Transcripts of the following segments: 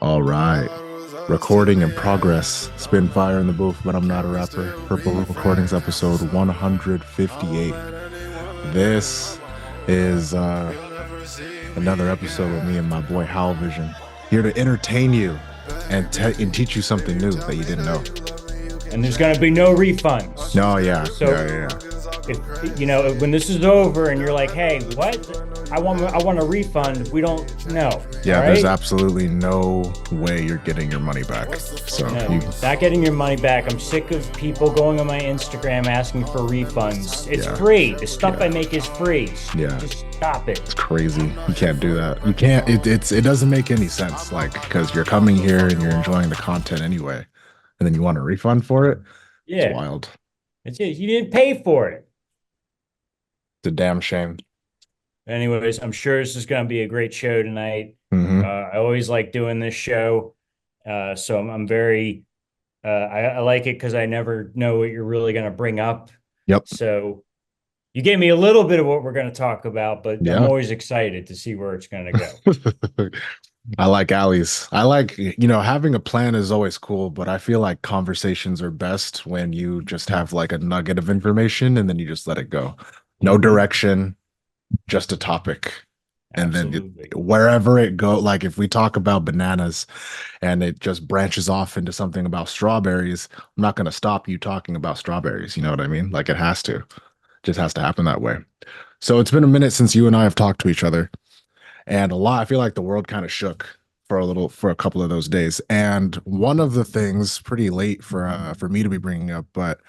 All right. Recording in progress. Spin fire in the booth, but I'm not a rapper. Purpleroom Recordings episode 158. This is another episode with me and my boy HowlVision, here to entertain you and teach you something new that you didn't know. And there's going to be no refunds. No, yeah, So yeah. if you know when this is over and you're like, "Hey, what? I want a refund." We don't know. Yeah, all there's right? absolutely no way you're getting your money back. So No, you, not getting your money back. I'm sick of people going on my Instagram asking for refunds. It's Yeah. free. The stuff Yeah. I make is free. Yeah. Just stop it. it's crazy. You can't do that. You can't. It doesn't make any sense. Like, because you're coming here and you're enjoying the content anyway, and then you want a refund for it. It's Yeah, wild. it's it. You didn't pay for it. It's a damn shame. Anyways, I'm sure this is going to be a great show tonight. Hmm. I always like doing this show. So I'm very, I like it because I never know what you're really going to bring up. Yep. So you gave me a little bit of what we're going to talk about, but I'm Yeah. always excited to see where it's going to go. I like alleys. I like, having a plan is always cool, but I feel like conversations are best when you just have like a nugget of information and then you just let it go. No Mhm. direction, just a topic. And then Absolutely. wherever it go, like if we talk about bananas and it just branches off into something about strawberries, I'm not going to stop you talking about strawberries. You know what I mean? Like it has to, just has to happen that way. So it's been a minute since you and I have talked to each other, and a lot. I feel like the world kind of shook for a couple of those days. And one of the things, pretty late for me to be bringing up, but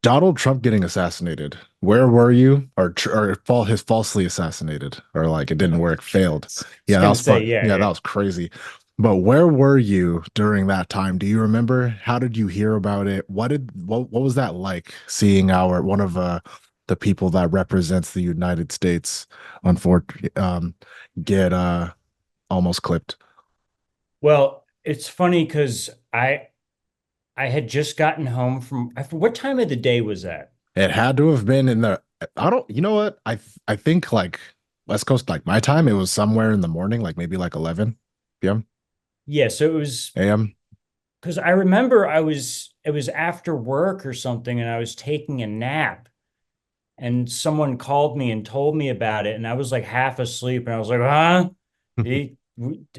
Donald Trump getting assassinated. Where were you? His falsely assassinated, or like it didn't work, failed. Just Yeah, that gonna was say, fun. yeah, Yeah, that yeah. was crazy. But where were you during that time? Do you remember? How did you hear about it? What was that like, seeing our one of the people that represents the United States, unfortunately, get almost clipped? Well, it's funny because I had just gotten home from, what time of the day was that? It had to have been in the, I don't, you know what? I think like West Coast, like my time, it was somewhere in the morning, like maybe like 11 p.m. Yeah, so it was a.m. because I remember it was after work or something, and I was taking a nap, and someone called me and told me about it, and I was like half asleep, and I was like, huh?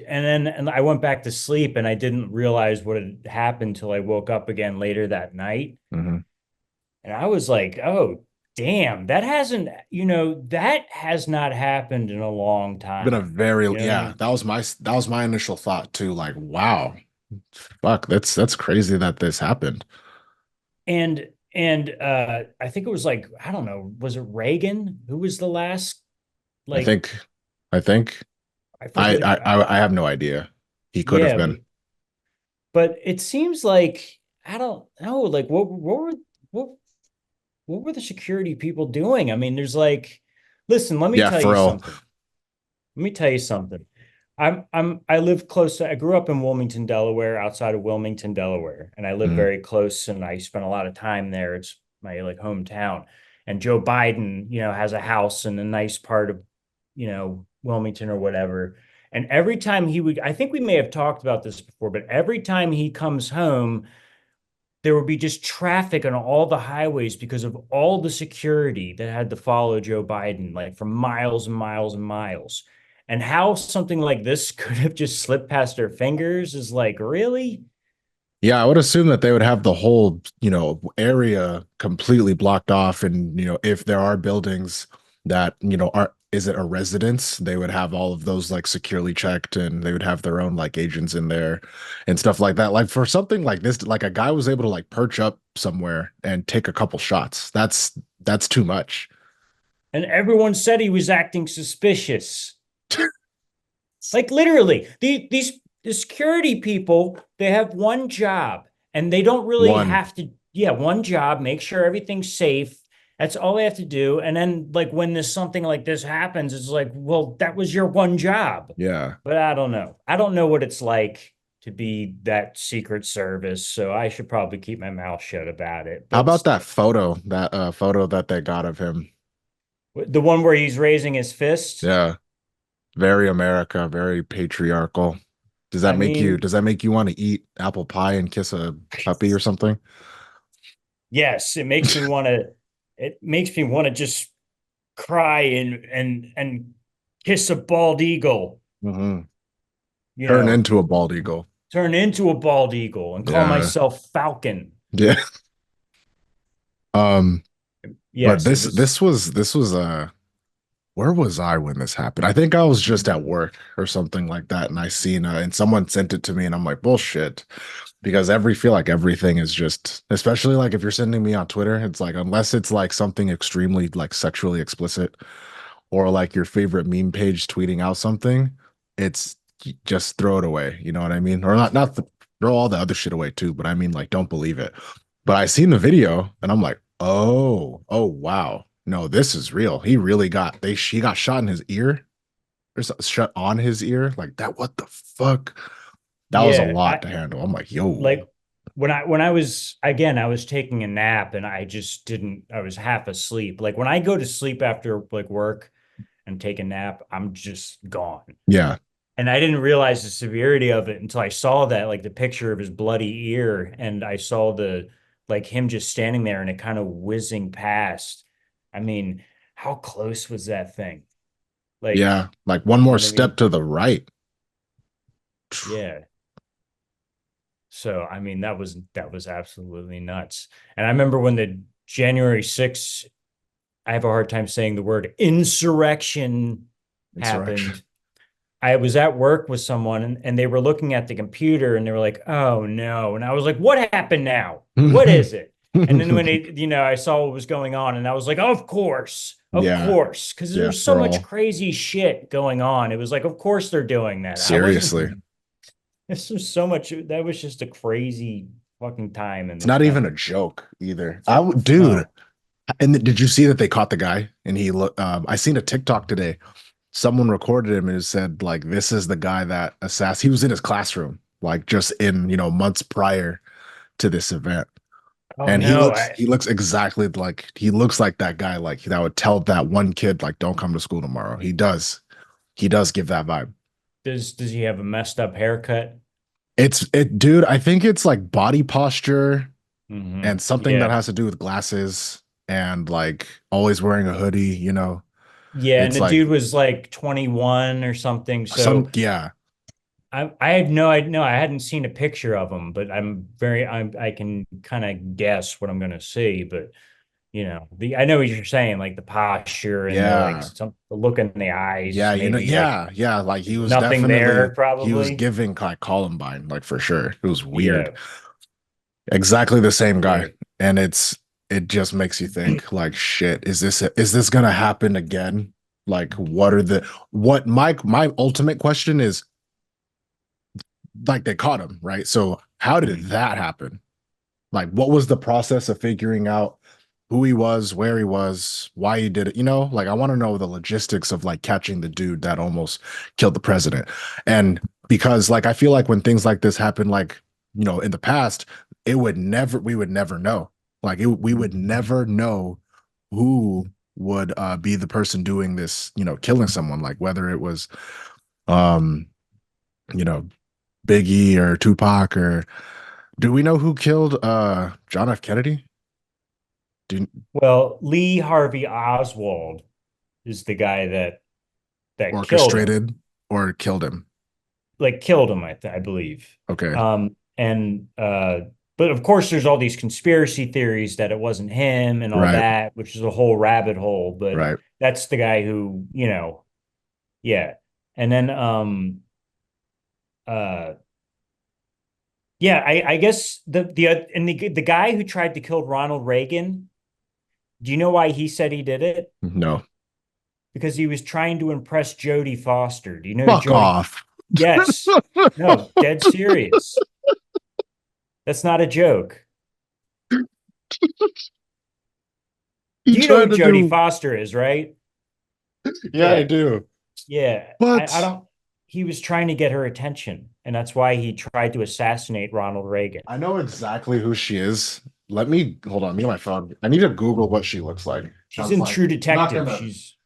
And I went back to sleep, and I didn't realize what had happened till I woke up again later that night. Hmm. And I was like, oh, damn, that has not happened in a long Been a time. very, You know what I yeah, mean? that was my initial thought too. Like, wow, fuck, that's crazy that this happened. And I think it was like, I don't know, was it Reagan who was the last, I like, think, I think, I I forget. I have no idea. He could have Yeah, been. but it seems like I don't know, like what what were the security people doing? I mean, there's like, listen, let me Yeah, tell for you real. something. Let me tell you something. I live close to, I grew up in Wilmington, Delaware, outside of Wilmington, Delaware, and I live Mhm. very close and I spent a lot of time there. It's my like hometown. And Joe Biden, has a house in a nice part of, Wilmington or whatever. And every time he would, I think we may have talked about this before, but every time he comes home, there would be just traffic on all the highways because of all the security that had to follow Joe Biden, like for miles and miles and miles. And how something like this could have just slipped past their fingers is like, really? Yeah, I would assume that they would have the whole, area completely blocked off. And, if there are buildings that, is it a residence? They would have all of those like securely checked, and they would have their own like agents in there and stuff like that. Like for something like this, like a guy was able to like perch up somewhere and take a couple shots. That's too much. And everyone said he was acting suspicious. Like literally, the security people, they have one job and they don't really One. have to, yeah, one job, make sure everything's safe. That's all they have to do. And then like when this something like this happens, it's like, well, that was your one job. Yeah. But I don't know. I don't know what it's like to be that Secret Service, so I should probably keep my mouth shut about it. How But about that photo that they got of him? the one where he's raising his fist, Yeah. Very America, very patriarchal. I mean, does that make you want to eat apple pie and kiss a puppy or something? yes, it makes me want to just cry and kiss a bald eagle, Hmm. you Turn know, into a bald eagle. turn into a bald eagle and call Yeah. myself Falcon. Yeah. Um, but Yes, it was. this was where was I when this happened? I think I was just at work or something like that, and I seen and someone sent it to me, and I'm like, bullshit. Because feel like everything is just, especially like if you're sending me on Twitter, it's like unless it's like something extremely like sexually explicit or like your favorite meme page tweeting out something, it's just throw it away. You know what I mean? Or throw all the other shit away too. But I mean, like, don't believe it. But I seen the video and I'm like, oh wow, no, this is real. He really got he got shot in his ear or shut on his ear like that. What the fuck? That was a Yeah, lot I to handle. I'm like, yo, like when I was again, I was taking a nap and I just didn't. I was half asleep. Like when I go to sleep after like work and take a nap, I'm just gone. yeah, And I didn't realize the severity of it until I saw that, like the picture of his bloody ear, and I saw the like him just standing there and it kind of whizzing past. I mean, how close was that thing? Like, yeah, like one you know more what I step mean? to the right. Yeah. So, I mean, that was absolutely nuts. And I remember when the January 6th, I have a hard time saying the word insurrection Insurrection. happened. I was at work with someone and they were looking at the computer and they were like, "Oh no." And I was like, "What happened now? What is it?" And then when it, I saw what was going on and I was like, of Yeah, course, because yeah, there's so for much all. crazy shit going on. It was like, of course they're doing that. I wasn't, Seriously. this was so much, that was just a crazy fucking time in It's this not even a country. joke either. Dude, No. and did you see that they caught the guy? And he look I seen a TikTok today. Someone recorded him and it said like this is the guy that he was in his classroom, like just in, months prior to this event. Oh And no. he looks exactly like he looks like that guy, like that would tell that one kid, like, don't come to school tomorrow. He does. He does give that vibe. Does he have a messed up haircut? Dude, I think it's like body posture and something that Yeah. has to do with glasses and like always wearing a hoodie. Yeah, and It's the like dude was like 21 or something. So yeah, I had no, I no, I hadn't seen a picture of him, but I can kind of guess what I'm going to see. But I know what you're saying, like the posture and yeah, the look in the eyes, yeah, maybe like yeah, like nothing there, he was probably. giving like Columbine, like for sure. It was weird. Yeah, Exactly the same guy. yeah. And it just makes you think like shit, is this gonna happen again? Like what my ultimate question is like they caught him, right? So how did Mhm. that happen? Like what was the process of figuring out who he was, where he was, why he did it? Like I want to know the logistics of like catching the dude that almost killed the president. And because like I feel like when things like this happen, like, in the past, we would never know. Like we would never know who would be the person doing this, killing someone, like whether it was um, you know, Biggie or Tupac or do we know who killed John F. Kennedy? Do you, Well, Lee Harvey Oswald is the guy that killed him. orchestrated or killed him? Like killed him, I believe. Okay. And but of course there's all these conspiracy theories that it wasn't him and all Right. that, which is a whole rabbit hole, but Right. that's the guy who, yeah. And then uh yeah, I guess the guy who tried to kill Ronald Reagan, do you know why he said he did it? No. Because he was trying to impress Jodie Foster. Do you know who Fuck Jodie? off. Yes. No, dead serious. That's not a joke. He You know who tried to Jodie do. Foster is, right? Yeah, I Yeah. do. Yeah. I But don't, he was trying to get her attention, and that's why he tried to assassinate Ronald Reagan. I know exactly who she is. Let me hold on. Me and my phone. I need to Google what she looks like. I She's was in like, True I'm not Detective. gonna. She's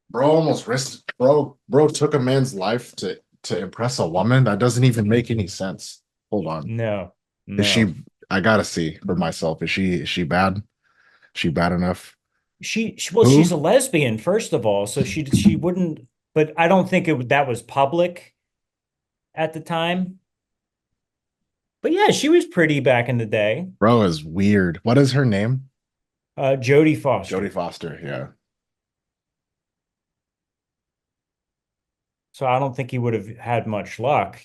Bro almost risked. Bro took a man's life to to impress a woman? That doesn't even make any sense. Hold on. No, Is no. she I gotta see for myself. Is she bad? Is she bad enough? Well, Who? she's a lesbian, first of all, so she wouldn't, but I don't think that was public at the time. But yeah, she was pretty back in the day. Bro is weird. What is her name? Jodie Jodie Foster. Foster. Yeah. So I don't think he would have had much luck,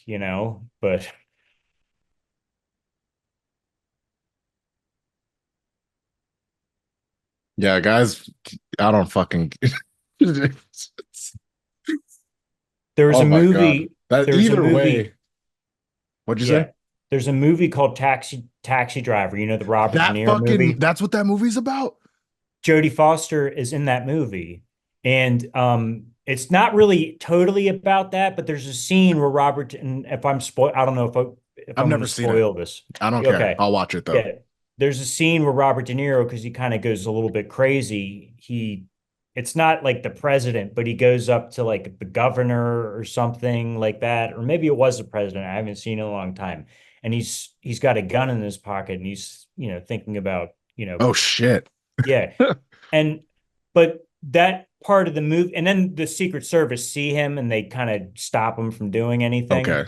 but Yeah, guys, I don't fucking there was Oh a my God. movie, That there was a either movie, way, what'd you say? yeah. There's a movie called Taxi Driver, the Robert De That Niro fucking movie. that's what that movie's about? Jodie Foster is in that movie. And it's not really totally about that, but there's a scene where Robert, and if I'm spoil, I don't know if I've I'm going to never seen it. spoil this. I don't care. Okay. I'll watch it though. Yeah. There's a scene where Robert De Niro, because he kind of goes a little bit crazy. It's not like the president, but he goes up to like the governor or something like that, or maybe it was the president. I haven't seen it in a long time. And he's got a gun in his pocket, and he's thinking about Oh shit. yeah. And but that part of the movie, and then the Secret Service see him and they kind of stop him from doing Okay. anything.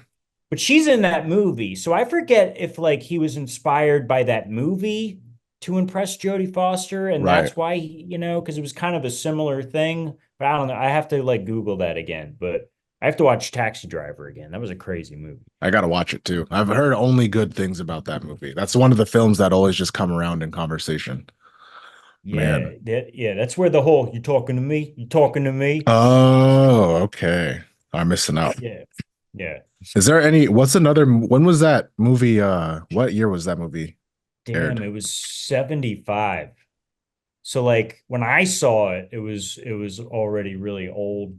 But she's in that movie. So I forget if like he was inspired by that movie to impress Jodie Foster, and Right. that's why because it was kind of a similar thing. But I don't know. I have to like Google that again. But I have to watch Taxi Driver again. That was a crazy movie. I gotta watch it too. I've heard only good things about that movie. That's one of the films that always just come around in conversation. Yeah, Man. that's where the whole "you talking to me, you talking to me." Oh, okay. I'm missing out. Yeah, yeah. Is there any, what's another, when was that movie? What year was that movie Damn, aired? it was 75. So like when I saw it, it was already really old.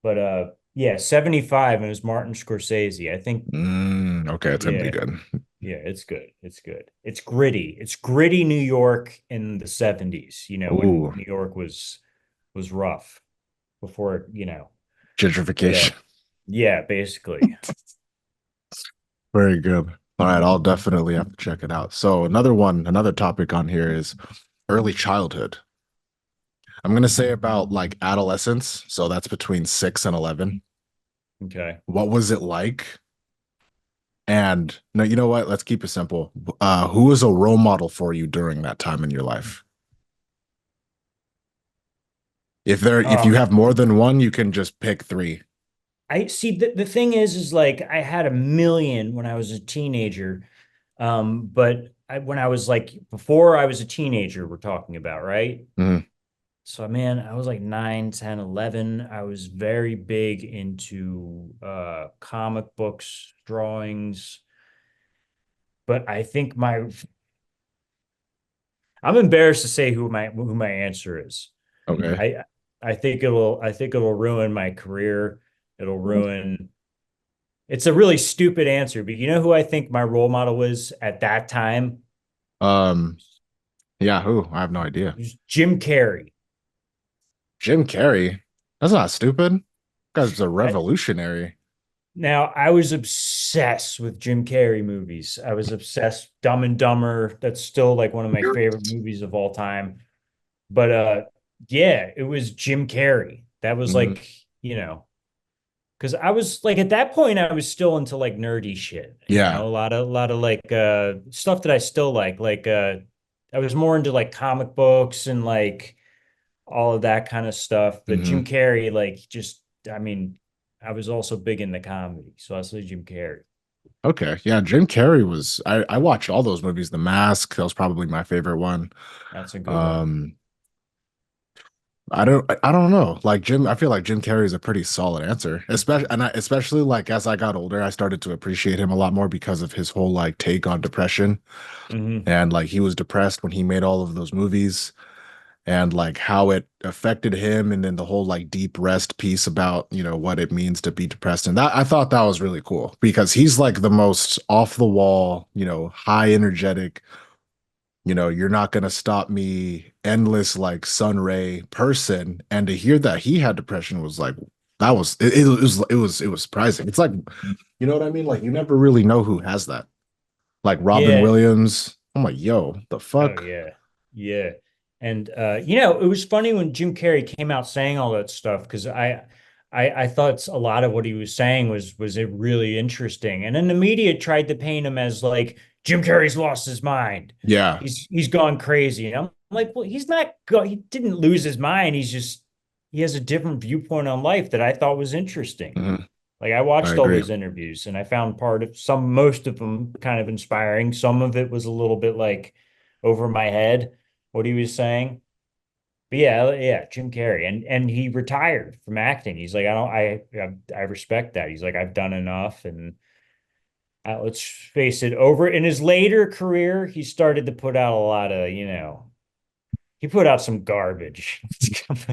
But yeah, 75 and it was Martin Scorsese. I think Okay, it's gonna be yeah, good. yeah, it's good. It's good. It's gritty. It's gritty New York in the 70s, when Ooh, New York was rough before, but gentrification. yeah, basically. Very good. All right, I'll definitely have to check it out. So another topic on here is early childhood. I'm gonna say about like adolescence. So that's between 6 and 11. Okay. What was it like? And no, you know what? Let's keep it simple. Who was a role model for you during that time in your life? If you Um, have more than one, you can just pick three. I see the thing is like I had a million when I was a teenager. But when I was like before I was a teenager, we're talking about, right? Mhm. So man, I was like 9, 10, 11. I was very big into comic books, drawings, but I think my I'm embarrassed to say who my answer is. Okay. I I think it'll ruin my career. It'll ruin It's a really stupid answer, but you know who I think my role model was at that time? Um, yeah, who? I have no idea. It was Jim Carrey. Jim Carrey. That's not stupid. Guy's a I, revolutionary. Now, I was obsessed with Jim Carrey movies. I was obsessed. Dumb and Dumber. That's still like one of my favorite movies of all time. But yeah, it was Jim Carrey. That was Mhm. like, because I was like at that point, I was still into like nerdy shit. Yeah. A lot of like stuff that I still like. Like I was more into like comic books and like all of that kind of stuff. But Jim Hmm. Carrey, like, just, I mean, I was also big in the comedy. So I say Jim Carrey. Okay. Yeah, Jim Carrey was I watched all those movies. The Mask, that was probably my favorite one. That's a good one. Um, I don't know. Like I feel like Jim Carrey is a pretty solid answer. Especially like as I got older, I started to appreciate him a lot more because of his whole like take on depression. Hmm. And like he was depressed when he made all of those movies and like how it affected him and then the whole like deep rest piece about, what it means to be depressed. And that I thought that was really cool because he's like the most off the wall, high energetic, you're not going to stop me endless like sun ray person. And to hear that he had depression was like, That was it was surprising. It's like, you know what I mean? Like you never really know who has that. Like Robin Yeah. Williams. I'm like, yo, the Oh fuck? yeah. Yeah. And you know, it was funny when Jim Carrey came out saying all that stuff because I thought a lot of what he was saying was it really interesting. And then the media tried to paint him as like Jim Carrey's lost his mind. Yeah. He's gone crazy. And I'm like, well, he's not go he didn't lose his mind. He's just he has a different viewpoint on life that I thought was interesting. Mhm. Like I I watched all agree. these interviews and I found most of them kind of inspiring. Some of it was a little bit like over my head, what he was saying. But yeah, Jim Carrey, and he retired from acting. He's like, I respect that. He's like, I've done enough, and let's face it, over in his later career, he started to put out a lot of, he put out some garbage.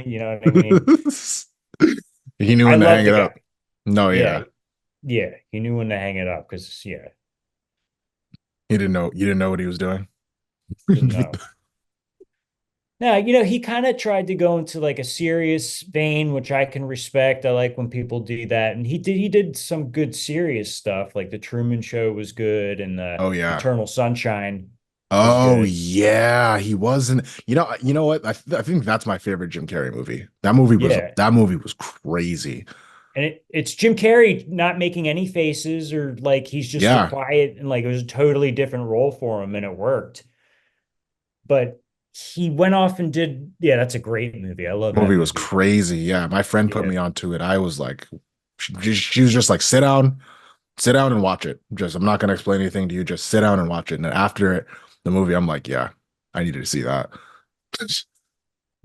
You know what I mean? He knew I when to love hang the it up. guy. No, Yeah, yeah. yeah, he knew when to hang it up because yeah, He didn't know. You didn't know what he was doing. didn't know. Now, he kind of tried to go into like a serious vein, which I can respect. I like when people do that. And he did some good serious stuff. Like the Truman Show was good and Oh yeah. Eternal Sunshine was Oh good. yeah. He wasn't. You know what? I think that's my favorite Jim Carrey movie. Yeah. That movie was crazy. And it's Jim Carrey not making any faces or like he's just the Yeah. quiet and like it was a totally different role for him and it worked. But he went off and did, yeah, that's a great movie. I love that Movie was movie. crazy. Yeah. My friend put Yeah. me onto it. I was like, she was just like, sit down and watch it. Just, I'm not gonna explain anything to you. Just sit down and watch it. And then after the movie, I'm like, yeah, I needed to see that.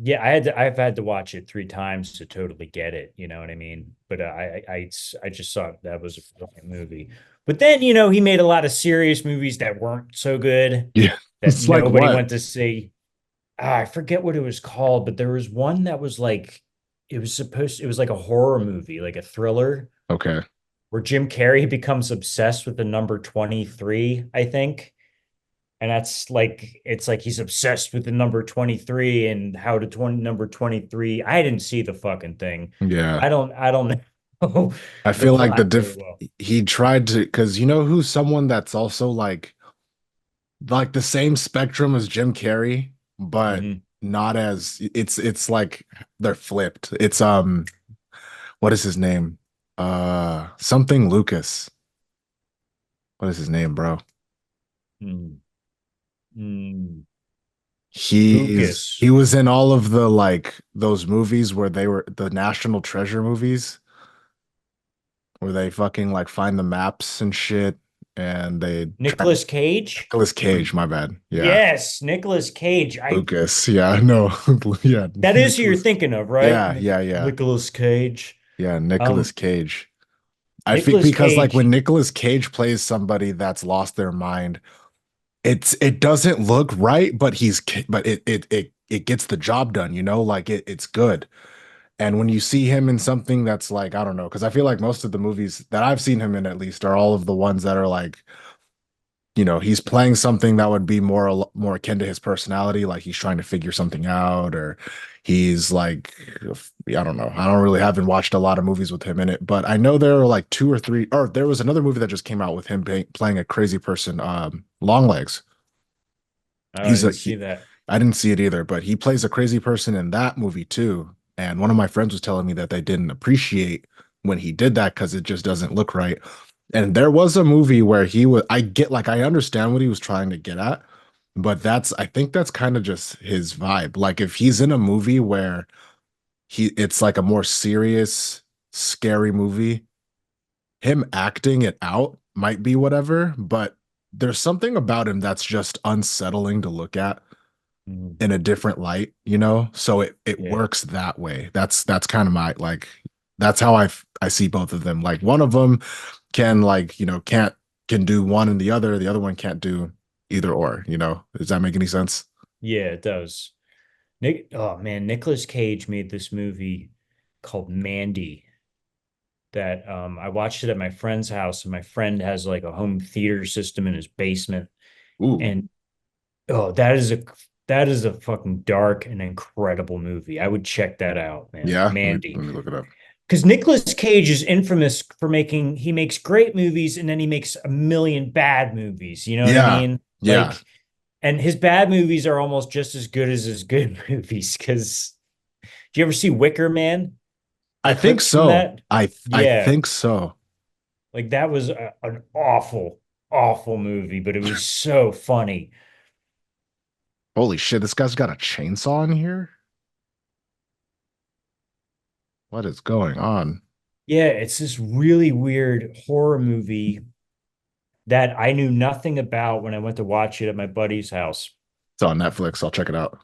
Yeah, I've had to watch it 3 times to totally get it. You know what I mean? But I just thought that was a brilliant movie. But then, he made a lot of serious movies that weren't so good Yeah. that It's like nobody what? went to see. I forget what it was called, but there was one that was like it was like a horror movie, like a thriller, Okay. where Jim Carrey becomes obsessed with the number 23, I think. And that's like it's like he's obsessed with the number 23 and how to 20 number 23. I didn't see the fucking thing. Yeah. I don't know I the feel like plot very well. he tried to, because you know who's someone that's also like the same spectrum as Jim Carrey, but Hmm. not as it's like they're flipped. It's what is his name? Something Lucas. What is his name, bro? Mm. Mm. He Lucas. was in all of the like those movies where they were the National Treasure movies where they fucking like find the maps and shit and they try Nicolas Cage? Nicolas Cage, my bad. Yeah. Yes, Nicolas Cage. I Lucas. Yeah, no. Yeah, That is who you're Nicholas. thinking of, right? Yeah, yeah, yeah. Nicolas Cage. Yeah, Nicolas Um, Cage. I think Nicolas because like when Cage. Nicolas Cage plays somebody that's lost their mind, it doesn't look right, but but it gets the job done, you know? Like it's good. And when you see him in something that's like, I don't know, because I feel like most of the movies that I've seen him in at least are all of the ones that are like, he's playing something that would be more akin to his personality, like he's trying to figure something out, or he's like, I don't know. I don't really haven't watched a lot of movies with him in it, but I know there are like two or three, or there was another movie that just came out with him playing a crazy person, Long Legs. Oh, I He's a didn't he, see that. I didn't see it either, but he plays a crazy person in that movie too. And one of my friends was telling me that they didn't appreciate when he did that because it just doesn't look right. And there was a movie where I understand what he was trying to get at, but I think that's kind of just his vibe. Like if he's in a movie where it's like a more serious, scary movie, him acting it out might be whatever, but there's something about him that's just unsettling to look at Mhm. in a different light, you know? So it Yeah. works that way. That's kind of my like that's how I see both of them. Like one of them can like, can do one and the other one can't do either or, you know? Does that make any sense? Yeah, it does. Oh man, Nicolas Cage made this movie called Mandy that I watched it at my friend's house, and my friend has like a home theater system in his basement. Ooh, And oh, that is a fucking dark and incredible movie. I would check that out, man. yeah. Let Mandy. me look it up. because Nicolas Cage is infamous for making he makes great movies and then he makes a million bad movies. You know what I Yeah. mean? Yeah. Like, and his bad movies are almost just as good as his good movies. Because do you ever see Wicker Man? I The think clips from so. that? I Yeah, think so. like that was an awful, awful movie, but it was so funny. Holy shit, this guy's got a chainsaw in here? What is going on? Yeah, it's this really weird horror movie that I knew nothing about when I went to watch it at my buddy's house. It's on Netflix. I'll check it out.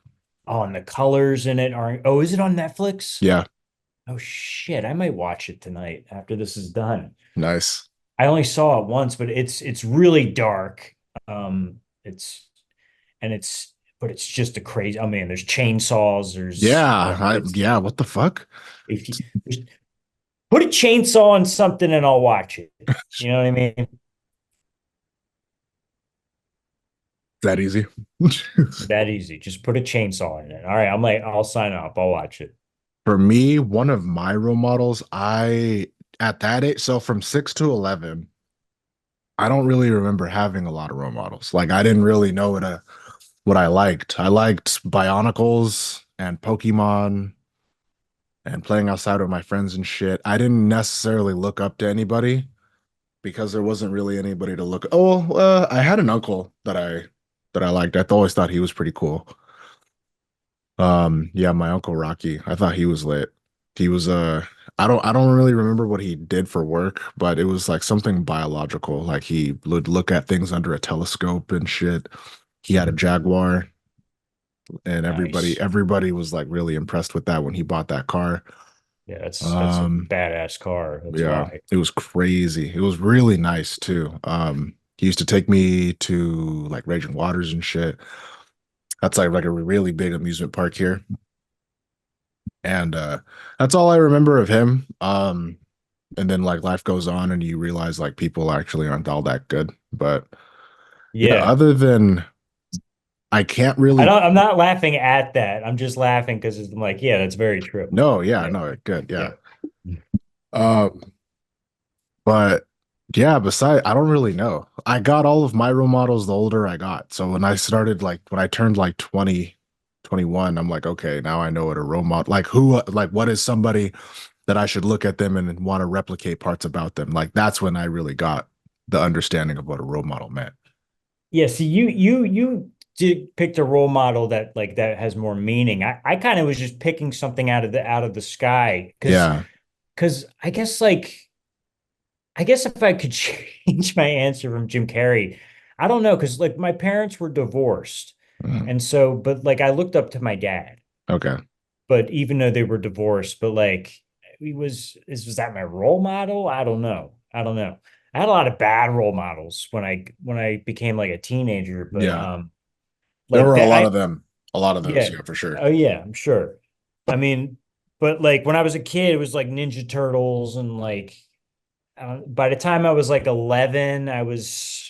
Oh, and the colors in it are, oh, is it on Netflix? Yeah, Oh shit, I might watch it tonight after this is done. nice. I only saw it once, but it's really dark. It's and it's but it's just a crazy. I mean, there's chainsaws. There's it's Yeah, what the fuck? if you just put a chainsaw on something and I'll watch it. You know what I mean? That easy. That easy. Just put a chainsaw in it. All right, I'm like, I'll sign up. I'll watch it. For me, one of my role models, I at that age, so from 6 to 11, I don't really remember having a lot of role models. Like I didn't really know what I liked. I liked Bionicles and Pokemon and playing outside with my friends and shit. I didn't necessarily look up to anybody because there wasn't really anybody to look. Oh, I had an uncle that I liked. I always thought he was pretty cool. Yeah, my uncle Rocky. I thought he was lit. He was I don't really remember what he did for work, but it was like something biological. Like he would look at things under a telescope and shit. He had a Jaguar, and Nice. everybody was like really impressed with that when he bought that car. Yeah, that's a Um, badass car. That's yeah, why. it was crazy. It was really nice too. He used to take me to like Raging Waters and shit. That's like a really big amusement park here. And that's all I remember of him. And then like life goes on and you realize like people actually aren't all that good. But yeah, Yeah. other than I can't I really don't I'm not laughing at that. I'm just laughing because I'm like, yeah, that's very true. no, yeah, Yeah. no, good, yeah. Yeah. Um, but yeah, besides I don't really know. I got all of my role models the older I got. So when I started like when I turned like 20, 21, I'm like, okay, now I know what a role model like who like what is somebody that I should look at them and want to replicate parts about them. Like that's when I really got the understanding of what a role model meant. Yeah, see, you did picked a role model that like that has more meaning. I kind of was just picking something out of the sky Yeah. because I guess if I could change my answer from Jim Carrey, I don't know, because like my parents were divorced. Mhm. And so, but like I looked up to my dad, Okay. but even though they were divorced, but like he was that my role model? I don't know. I don't know. I had a lot of bad role models when I became like a teenager, but Yeah. There like were a that lot I of them. A lot of those, yeah. yeah, for sure. Oh yeah, I'm sure. I mean, but like when I was a kid, it was like Ninja Turtles and like by the time I was like 11, I was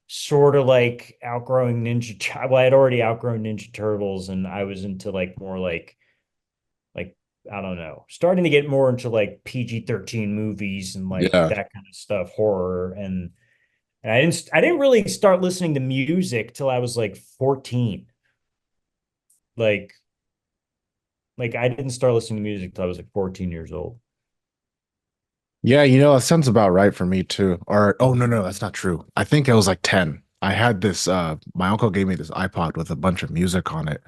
sort of like outgrowing well, I had already outgrown Ninja Turtles and I was into like more like I don't know, starting to get more into like PG-13 movies and like Yeah. that kind of stuff, horror and I didn't really start listening to music till I was like 14. Like like I didn't start listening to music till I was like 14 years old. Yeah, that sounds about right for me too. Or oh no, that's not true. I think I was like 10. I had this my uncle gave me this iPod with a bunch of music on it.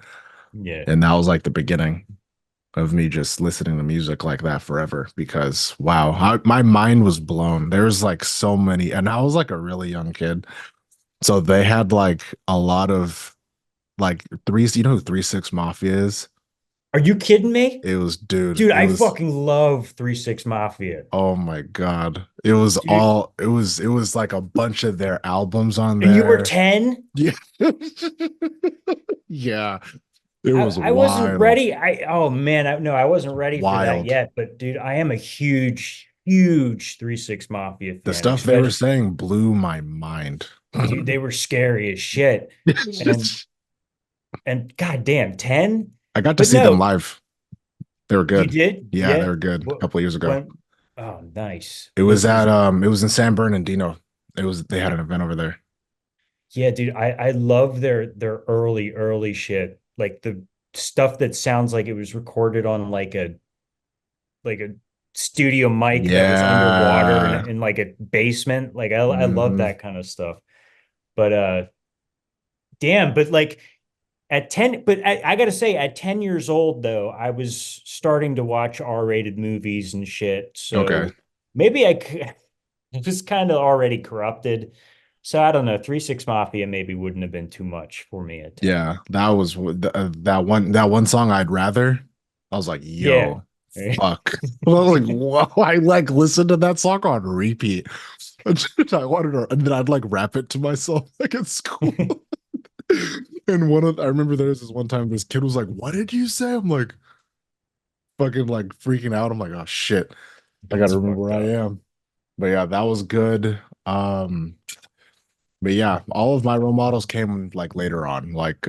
Yeah. And that was like the beginning of me just listening to music like that forever because wow, my mind was blown. There's like so many, and I was like a really young kid. So they had like a lot of like you know who 3 6 Mafia is? Are you kidding me? It was, dude, Dude, it I was, fucking love 3 6 Mafia. oh my God. It was Dude, it was like a bunch of their albums on and you were there. 10? Yeah. Yeah. It was I wasn't wild. ready. Oh man, no, I wasn't ready for that Wild. yet. But dude, I am a huge, huge 3 6 Mafia The fan, stuff they were especially saying blew my mind. dude, they were scary as shit. And goddamn, 10? I got to But see them no, live. They were You good. did? Yeah, they Yeah. were good a What couple of years ago. when oh nice. It was at it was in San Bernardino. They had an event over there. Yeah, dude, I love their early shit. Like the stuff that sounds like it was recorded on like a studio mic that was underwater Yeah. in like a basement. Like I love Hmm. that kind of stuff. But damn, but like at 10, but I gotta say, at 10 years old though, I was starting to watch R-rated movies and shit. Okay. So maybe it was kind of already corrupted. So I don't know. 3 6 Mafia maybe wouldn't have been too much for me at 10. Yeah, that was that one song I'd rather. I was like, Yeah. yo, fuck. I was like, wow, I like listened to that song on repeat. I wanted to, and then I'd like rap it to myself like at school. And I remember there was this one time this kid was like, "What did you say?" I'm like, fucking like freaking out. I'm like, oh shit, I gotta That's remember where fucked I up. am. But yeah, that was good. But yeah, all of my role models came like later on, like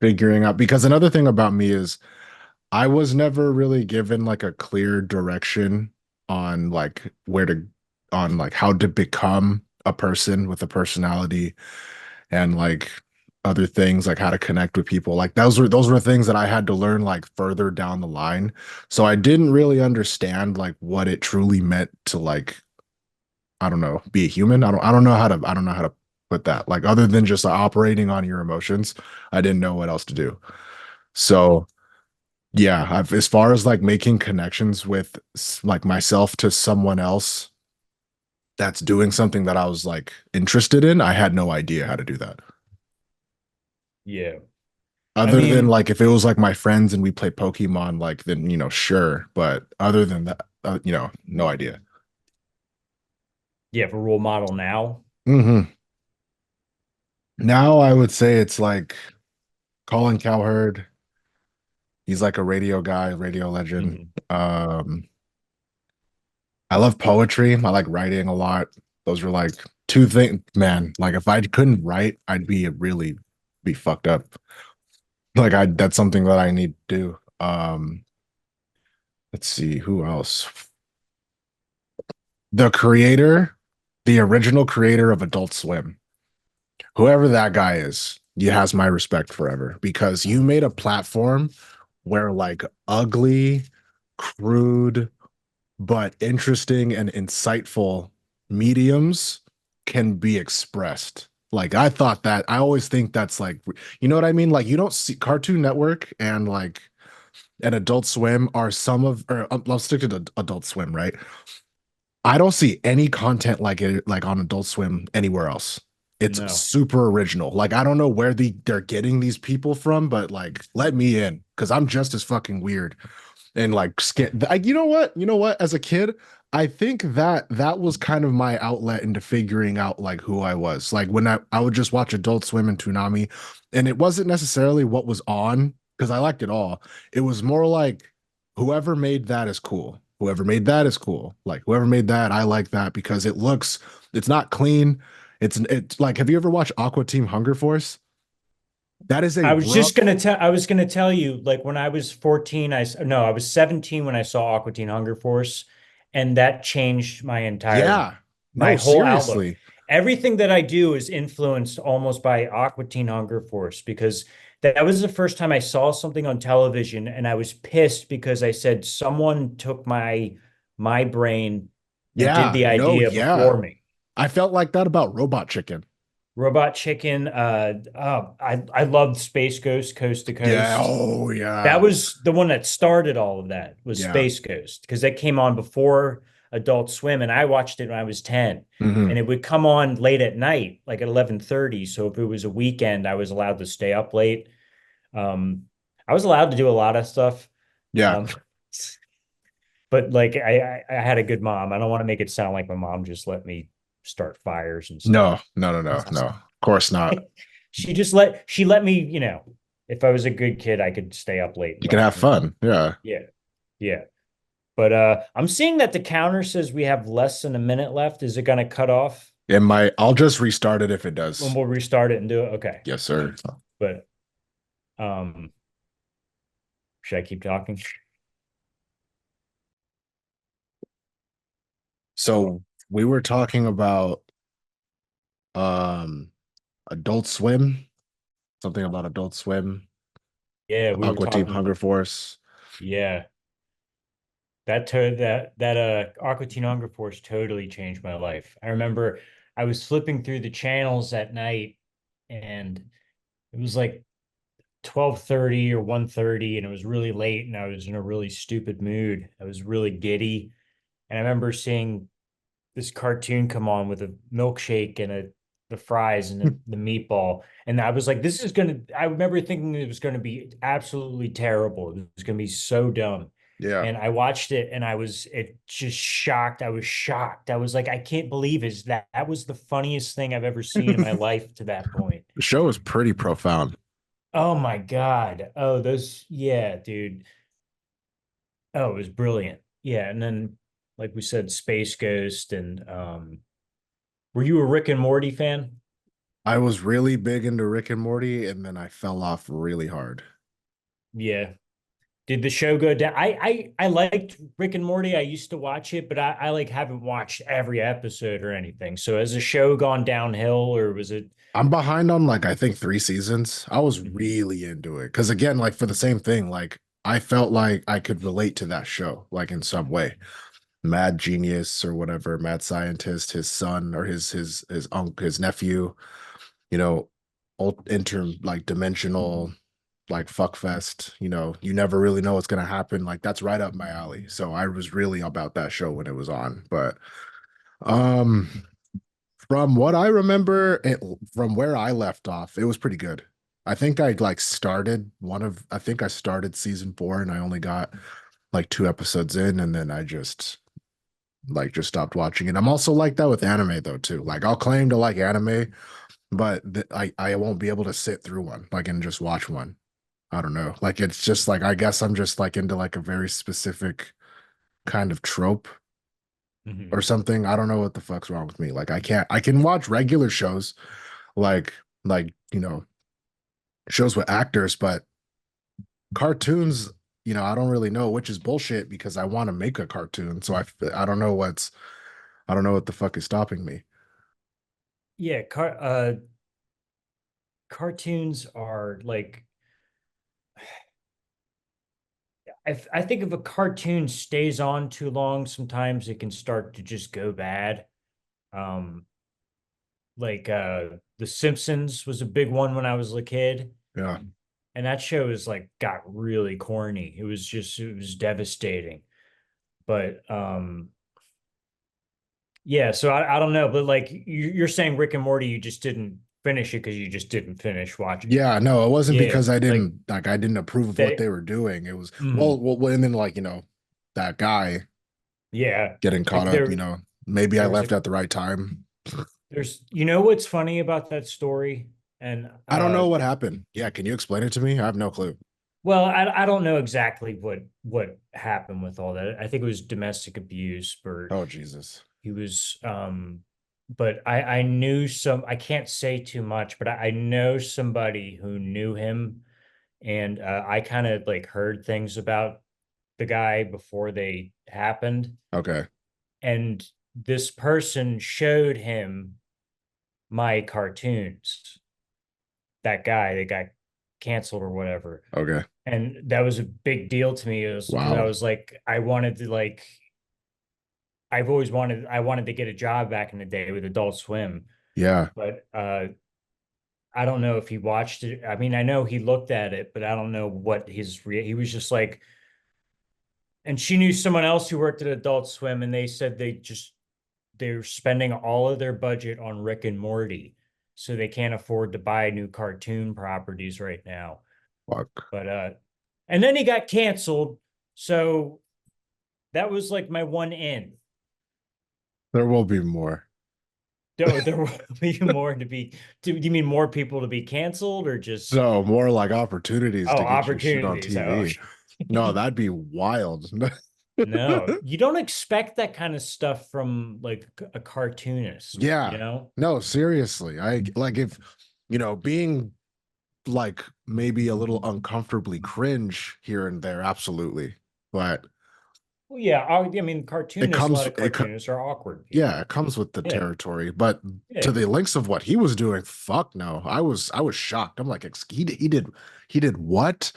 figuring out because another thing about me is I was never really given like a clear direction on like where to on like how to become a person with a personality and like other things like how to connect with people. Like those were things that I had to learn like further down the line. So I didn't really understand like what it truly meant to like I don't know, be a human. I don't know how to put that. Like other than just operating on your emotions, I didn't know what else to do. So yeah, as far as like making connections with like myself to someone else that's doing something that I was like interested in, I had no idea how to do that. Yeah. I Other than mean, like if it was like my friends and we play Pokemon, like then sure. But other than that, no idea. you have a role model now. Hmm. Now I would say it's like Colin Cowherd. He's like a radio guy, radio legend. Mhm. Um, I love poetry. I like writing a lot. Those were like two things, man. Like if I couldn't write, I'd be fucked up. Like that's something that I need to do. Let's see who else. The creator, the original creator of Adult Swim, whoever that guy is, he has my respect forever because you made a platform where like ugly, crude, but interesting and insightful mediums can be expressed. Like I thought that I always think that's like you know what I mean? Like you don't see Cartoon Network and like an Adult Swim are some of or let's stick to the Adult Swim, right? I don't see any content like it like on Adult Swim anywhere else. It's No. super original. Like I don't know where they're getting these people from, but like let me in because I'm just as fucking weird and like scared. You know what? You know what? As a kid, I think that was kind of my outlet into figuring out like who I was. Like when I would just watch Adult Swim and Toonami, and it wasn't necessarily what was on because I liked it all. It was more like whoever made that is cool. Whoever made that is cool. Like whoever made that, I like that because it's not clean. It's like, have you ever watched Aqua Team Hunger Force? That is a rough. I was gonna tell you, like when I was 14, no, I was 17 when I saw Aqua Teen Hunger Force, and that changed Yeah. my No, whole outlook. seriously. Everything that I do is influenced almost by Aqua Teen Hunger Force because that was the first time I saw something on television and I was pissed because I said someone took my brain and did Yeah. the No, idea yeah. before me. I felt like that about Robot Chicken. Robot Chicken, I loved Space Ghost Coast to Yeah. Coast. Oh, That yeah. was the one that started all of that was Yeah. Space Ghost because that came on before Adult Swim and I watched it when I was 10 and Hmm. it would come on late at night like at 11:30, so if it was a weekend I was allowed to stay up late. um I was allowed to do a lot of stuff. Yeah. um but like I had a good mom. I don't want to make it sound like my mom just let me start fires and No, stuff. no, no, no, no. Of course not. She let me, if I was a good kid, I could stay up late and You can have watch movies. fun. Yeah. Yeah. Yeah. But I'm seeing that the counter says we have less than a minute left. Is it going to cut off I'll just restart it if it when does. we'll restart it and do it? Okay. Yes, sir. But um should I keep talking? So we were talking about um Adult Swim, something about Adult Swim, Yeah, we were Aqua Teen talking. Hunger Force. Yeah, that Aqua Teen Hunger Force totally changed my life. I remember I was flipping through the channels at night, and it was like 12:30 or 1:30, and it was really late, and I was in a really stupid mood. I was really giddy, and I remember seeing this cartoon come on with a milkshake and the fries and the meatball. And I was like, this is gonna, I remember thinking it was gonna be absolutely terrible. It was gonna be so dumb. Yeah. And I watched it and it just shocked. I was shocked. I was like, I can't believe is that was the funniest thing I've ever seen in my The life to that point. show is pretty profound. Oh my God. Oh, yeah, dude. Oh, it was brilliant. Yeah. And then, like we said, Space Ghost and were you a Rick and Morty fan? I was really big into Rick and Morty, and then I fell off really hard. Yeah. Did the show go down? I liked Rick and Morty. I used to watch it, but I like haven't watched every episode or anything. So has the show gone downhill or was it? I'm behind on like I think 3 seasons. I was Mhm. really into it because again, like for the same thing, like I felt like I could relate to that show, like in some way. Mad genius or whatever, mad scientist, his son or his uncle, his nephew, you know, like dimensional, like fuck fest. You never really know what's gonna happen. Like that's right up my alley. So I was really about that show when it was on. But um from what I remember, from where I left off, it was pretty good. I think I think I started season 4 and I only got like 2 episodes in, and then I just stopped watching it. I'm also like that with anime though too. Like I'll claim to like anime, but I won't be able to sit through one like and just watch one. I don't know. Like it's just like I guess I'm just like into like a very specific kind of trope or Mhm. something. I don't know what the fuck's wrong with me. Like I can watch regular shows like shows with actors, but cartoons, I don't really know, which is bullshit because I want to make a cartoon. So I don't know what the fuck is stopping me. Yeah, cartoons are like I think if a cartoon stays on too long, sometimes it can start to just go bad. Um, like The Simpsons was a big one when I was a kid. Yeah. And that show is like got really corny. It was devastating. But yeah, so I don't know, but like you're saying Rick and Morty, you just didn't finish it because you just didn't finish watching it. Yeah, no, it wasn't Yeah, because like I didn't approve of what that. they were doing. It was Mm, and then like, that guy yeah, getting caught like up, maybe I there was left a at the right time. you know what's funny about that story? And I don't know what happened. Yeah, can you explain it to me? I have no clue. well, I don't know exactly what happened with all that. I think it was domestic abuse, or Oh, Jesus. he was but I knew some I can't say too much, but I know somebody who knew him and I kind of like heard things about the guy before they happened. Okay. And this person showed him my cartoons, that guy that got canceled or whatever. Okay. And that was a big deal to me. It was because I Wow. was like, I wanted to like I wanted to get a job back in the day with Adult Swim, Yeah. but I don't know if he watched it. I mean, I know he looked at it, but I don't know what he was just like. And she knew someone else who worked at Adult Swim, and they said they're spending all of their budget on Rick and Morty, so they can't afford to buy new cartoon properties right now. Fuck. But and then he got canceled, so that was like my one in. There will be more. There will be more to be. Do you mean more people to be canceled or just So more like opportunities oh to get your shit on opportunities? Oh, TV. No, that'd be wild. no, you don't expect that kind of stuff from like a cartoonist, you Yeah. know? No, seriously. I like if, being like maybe a little uncomfortably cringe here and there, absolutely. But Well, yeah, I mean, It cartoonists, a lot comes of it co- cartoonists are awkward yeah, people. it comes with the Yeah, territory, but to yeah. the lengths of what he was doing, fuck no. I was shocked. I'm like, he did what?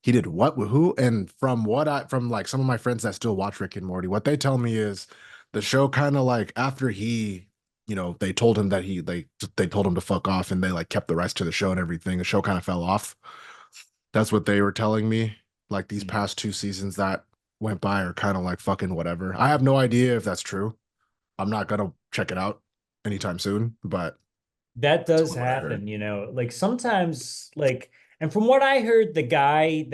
He did what with who? And from like some of my friends that still watch Rick and Morty, what they tell me is the show kind of like after he, they told him that they told him to fuck off and they like kept the rest to the show and everything. The show kind of fell off. That's what they were telling me. Like these Mm. past two seasons that went by are kind of like fucking whatever. I have no idea if that's true. I'm not gonna check it out anytime soon, but That that's does what I heard. happen, like sometimes, and from what I heard, the guy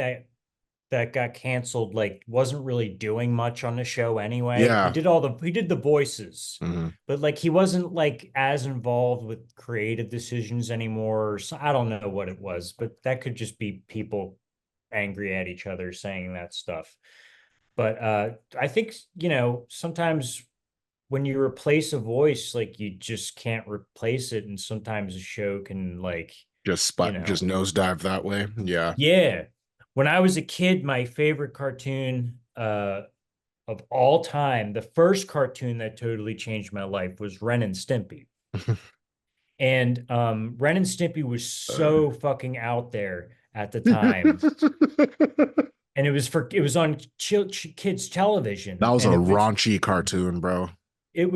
that got canceled wasn't really doing much on the show anyway. Yeah. He did the voices, Hmm. but he wasn't as involved with creative decisions anymore. So I don't know what it was, but that could just be people angry at each other saying that stuff. But I think, sometimes when you replace a voice, you just can't replace it. And sometimes a show can Just nosedive that way. Yeah. yeah. When I was a kid, my favorite cartoon of all time, the first cartoon that totally changed my life was Ren and Stimpy. And Ren and Stimpy was Uh, so fucking out there at the time. that And it was on kids television, was a and raunchy cartoon, bro. That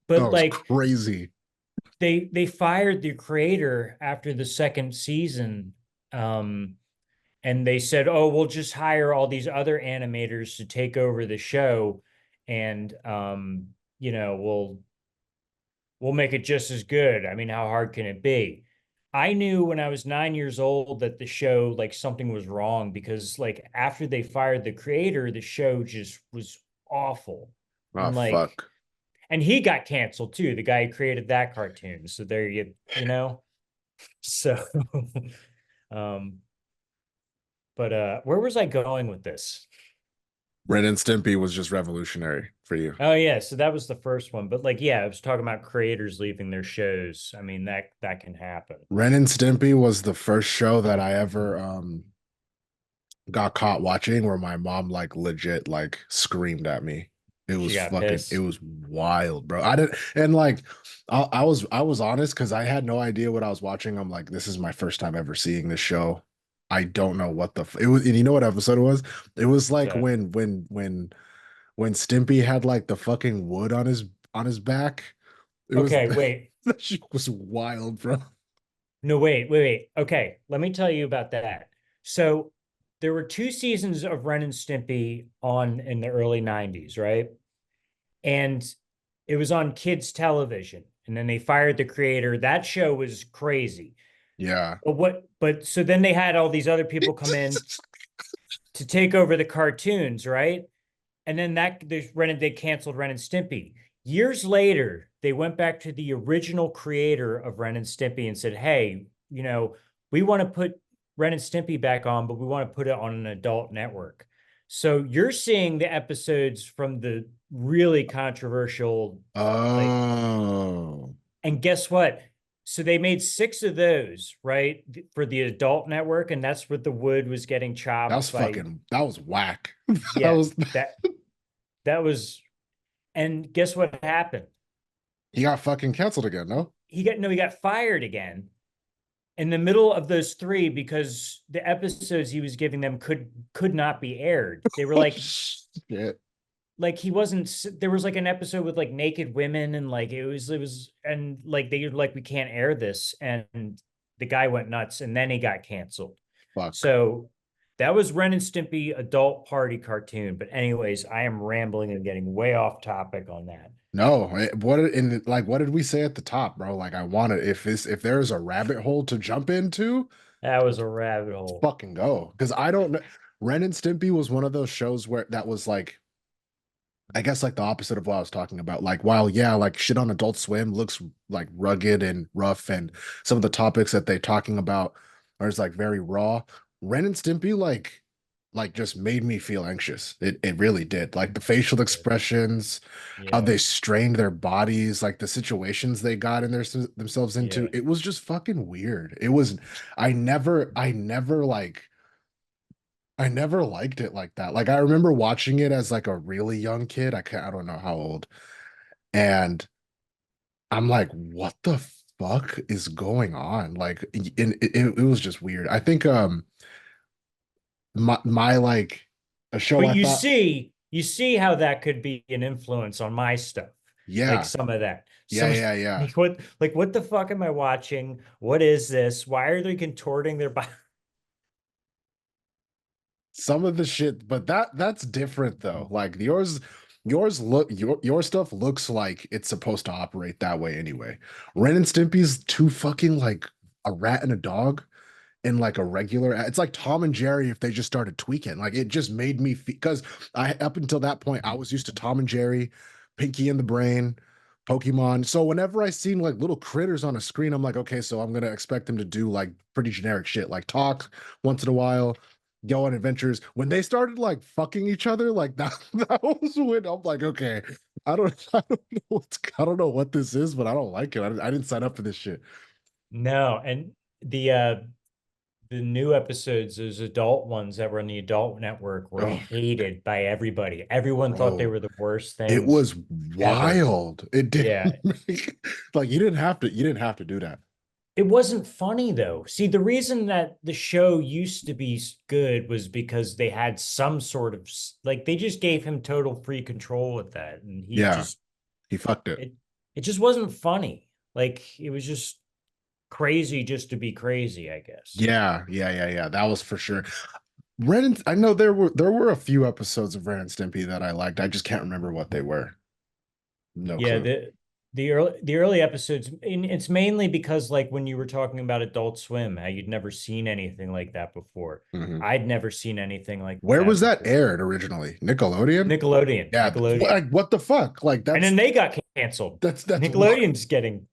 but was crazy. they fired the creator after the second season. Um, and they said, "Oh, we'll just hire all these other animators to take over the show, and we'll make it just as good." I mean, how hard can it be? I knew when I was 9 years old that the show, something was wrong, because after they fired the creator, the show just was awful. Oh And fuck. and he got canceled too, the guy who created that cartoon. So there so um but where was I going with this? Ren and Stimpy was just revolutionary for you. Oh yeah, so that was the first one. But yeah, I was talking about creators leaving their shows. I mean, that can happen. Ren and Stimpy was the first show that I ever got caught watching where my mom like legit like screamed at me. She got It pissed. was wild, bro. I didn't, and like, I was honest because I had no idea what I was watching. I'm like, this is my first time ever seeing this show. I don't know what it was. And you know what episode it was? It was like So when Stimpy had like the fucking wood on his back. It was okay, wait. that shit was wild, bro. No, wait. Okay, let me tell you about that. So there were two seasons of Ren and Stimpy on in the early 90s, right? And it was on kids television. And then they fired the creator. That show was crazy. Yeah. But so then they had all these other people come in to take over the cartoons, right? And then they canceled Ren and Stimpy. Years later, they went back to the original creator of Ren and Stimpy and said, "Hey, we want to put Ren and Stimpy back on, but we want to put it on an adult network." So you're seeing the episodes from the really controversial, like, Oh, and guess what? So they made six of those, right, for the adult network, and that's what the wood was getting chopped by. that was whack. That Yeah, was that that was, and guess what happened? he got fucking canceled again, no? He got fired again in the middle of those three because the episodes he was giving them could not be aired. They were Oh shit. he wasn't, there was an episode with naked women, and it was and they were like, we can't air this, and the guy went nuts, and then he got canceled. Fuck. So that was Ren and Stimpy adult party cartoon. But anyways, I am rambling and getting way off topic on that. No, what did we say at the top, bro? Like I wanted if there's a rabbit hole to jump into, That was a rabbit hole. fucking go. Because I don't know. Ren and Stimpy was one of those shows where that was like I guess like the opposite of what I was talking about. Like, while yeah, like shit on Adult Swim looks like rugged and rough, and some of the topics that they're talking about are just like very raw. Ren and Stimpy just made me feel anxious. It really did. Like the facial expressions, how Yeah, they strained their bodies, like the situations they got in themselves into. yeah. It was just fucking weird. I never I never liked it like that. Like I remember watching it as like a really young kid. I don't know how old. And I'm like, what the fuck is going on? Like it was just weird. I think my like a show But I thought, you see how that could be an influence on my stuff. Like yeah, some of that. yeah, Some yeah, yeah. like what the fuck am I watching? What is this? Why are they contorting their body? Some of the shit, but that's different though. Like your stuff looks like it's supposed to operate that way anyway. Ren and Stimpy's too fucking like a rat and a dog in like a regular, it's like Tom and Jerry if they just started tweaking. Like it just made me feel, because I up until that point I was used to Tom and Jerry, Pinky and the Brain, Pokemon. So whenever I seen like little critters on a screen, I'm like, okay, so I'm gonna expect them to do like pretty generic shit, like talk once in a while, go on adventures. When they started like fucking each other, like that, that was when I'm like, okay, I don't know what this is, but I don't like it. I didn't sign up for this shit. No, and the new episodes, those adult ones that were on the adult network were Oh, hated by everybody. Everyone thought they bro. were the worst It things was ever. wild. It Yeah. didn't make like you didn't have to do that. It wasn't funny though. See, the reason that the show used to be good was because they had some sort of like they just gave him total free control with that, and he Yeah, just he fucked it. it it just wasn't funny. Like it was just crazy just to be crazy, I guess. Yeah, yeah, yeah, yeah. That was for sure. I know there were a few episodes of Ren and Stimpy that I liked. I just can't remember what they were. No Yeah, clue. the early episodes, and it's mainly because like when you were talking about Adult Swim, how you'd never seen anything like that before. Mhm. I'd never seen anything like Where was that that before. aired originally? Nickelodeon? Nickelodeon, Yeah, Nickelodeon. like what the fuck? Like And then they got canceled. that's Nickelodeon's getting,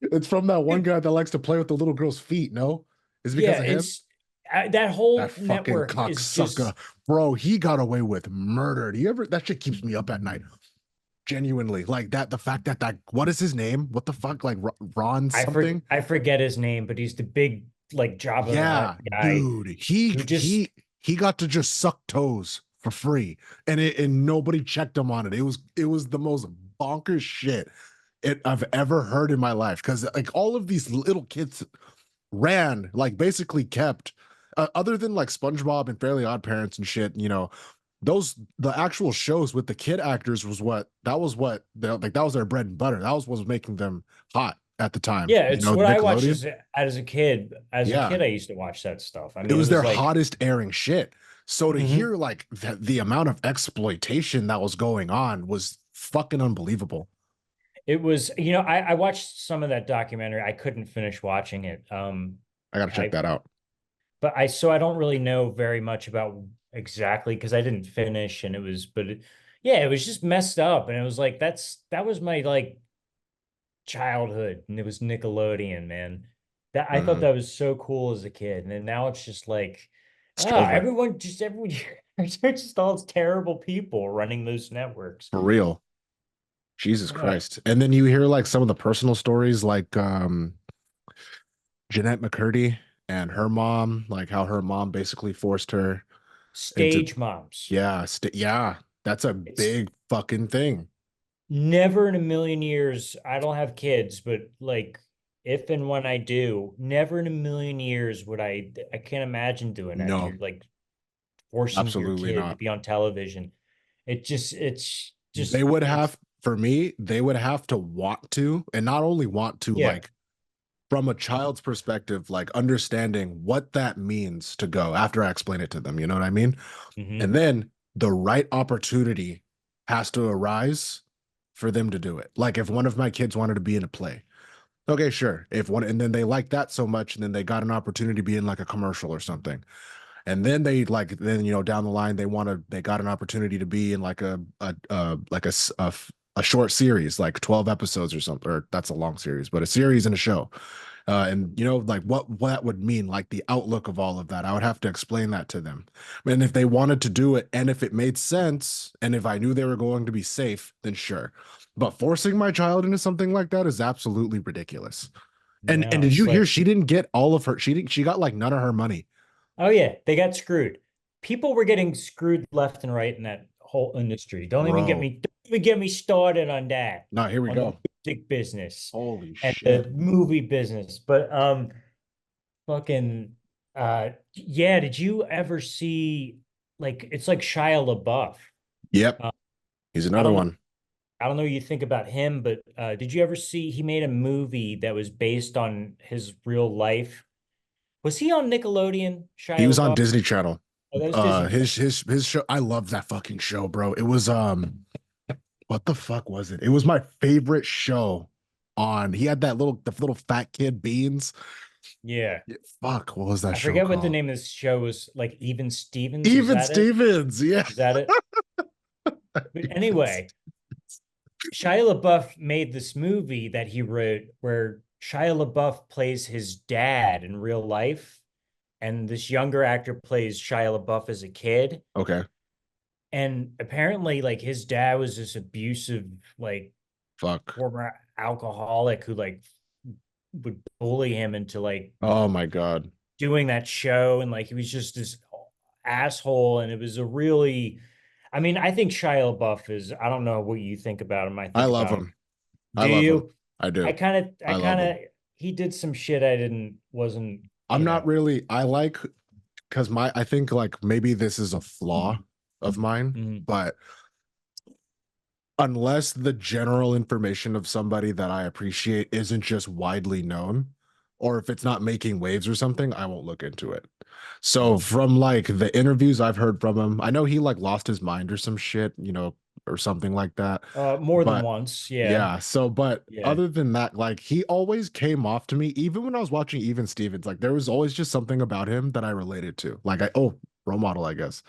it's from that one guy that likes to play with the little girl's feet, no? Is it because yeah, of him? it's that That whole fucking network is cocksucker. just, Bro, he got away with murder. Do you ever that shit keeps me up at night? Genuinely. Like that, the fact that what is his name? What the fuck? Like Ron something? I forget his name, but he's the big like Jabba the Hutt Yeah, guy dude. who just, He got to just suck toes for free. And nobody checked him on it. It was the most bonkers shit I've ever heard in my life. Cause like all of these little kids ran, like basically kept, other than like SpongeBob and Fairly Odd Parents and shit, you know, the actual shows with the kid actors was what like that was their bread and butter. That was making them hot at the time. yeah, You it's know, what I watched Nickelodeon. as a kid. As a Yeah, kid, I used to watch that stuff. I it mean, it was their was like, hottest airing shit. So to mhm. hear like the amount of exploitation that was going on was fucking unbelievable. It was, you know, I watched some of that documentary. I couldn't finish watching it. I gotta check I that out. but I so I don't really know very much about exactly because I didn't finish, and it was, but yeah, it was just messed up, and it was like that was my like childhood, and it was Nickelodeon, man. That I thought Mhm. that was so cool as a kid, and then now it's just like, It's ah, over everyone just everyone, they're just all terrible people running those networks. for real. Jesus Uh, Christ. And then you hear like some of the personal stories, like Jeanette McCurdy and her mom, like how her mom basically forced her into, Stage moms. yeah, yeah, that's a It's big fucking thing. never in a million years. I don't have kids, but like if and when I do, never in a million years would I can't imagine doing that to No, your like forcing your absolutely kid to not. be on television. It's They just would it's have, for me, they would have to want to, and not only want to, yeah. like from a child's perspective, like understanding what that means to go after I explain it to them. You know what I mean? Hmm. And then the right opportunity has to arise for them to do it. Like if one of my kids wanted to be in a play, okay, sure. If one, and then they like that so much, and then they got an opportunity to be in like a commercial or something. And then they like, then, you know, down the line, they got an opportunity to be in like a short series, like 12 episodes or something, or that's a long series, but a series and a show. And you know, like what that would mean, like the outlook of all of that. I would have to explain that to them. And if they wanted to do it, and if it made sense, and if I knew they were going to be safe, then sure. But forcing my child into something like that is absolutely ridiculous. And No, did it's you hear like she didn't get all of her? She got like none of her money Oh yeah, they got screwed. People were getting screwed left and right in that whole industry. Bro. Don't even get me started on that, No, here we on the go. music business Holy and shit. the movie business. But fucking yeah, did you ever see like it's like Shia LaBeouf? Yep. Uh, He's I another don't know one. I don't know what you think about him, but did you ever see he made a movie that was based on his real life? Was he on Nickelodeon, He Shia was on LaBeouf? Disney Channel. Oh, that was Disney Channel. His show. I love that fucking show, bro. It was what the fuck was it? It was my favorite show on. He had the little fat kid Beans. Yeah. Yeah, fuck, what was that I show forget what the called? name of this show was, like Even Stevens. Was Even that it? Stevens. Yeah. Is that it? But Even anyway, Shia LaBeouf made this movie that he wrote where Shia LaBeouf plays his dad in real life, and this younger actor plays Shia LaBeouf as a kid. Okay. And apparently, like his dad was this abusive, like Fuck. former alcoholic who like would bully him into like Oh my God. doing that show, and like he was just this asshole, and it was a really, I mean, I think Shia LaBeouf is, I don't know what you think about him. I I think love about him. him. I Do love him. you? I I do. kind of I I love kind of him. he did some shit I didn't wasn't, I'm you not know. really, I like, because I think like maybe this is a flaw of mine, Mhm. but unless the general information of somebody that I appreciate isn't just widely known, or if it's not making waves or something, I won't look into it. So Mhm. from like the interviews I've heard from him, I know he like lost his mind or some shit, you know, or something like that. More than But once, yeah. yeah, so but Yeah. other than that, like he always came off to me, even when I was watching Even Stevens, like there was always just something about him that I related to. Like role model, I guess.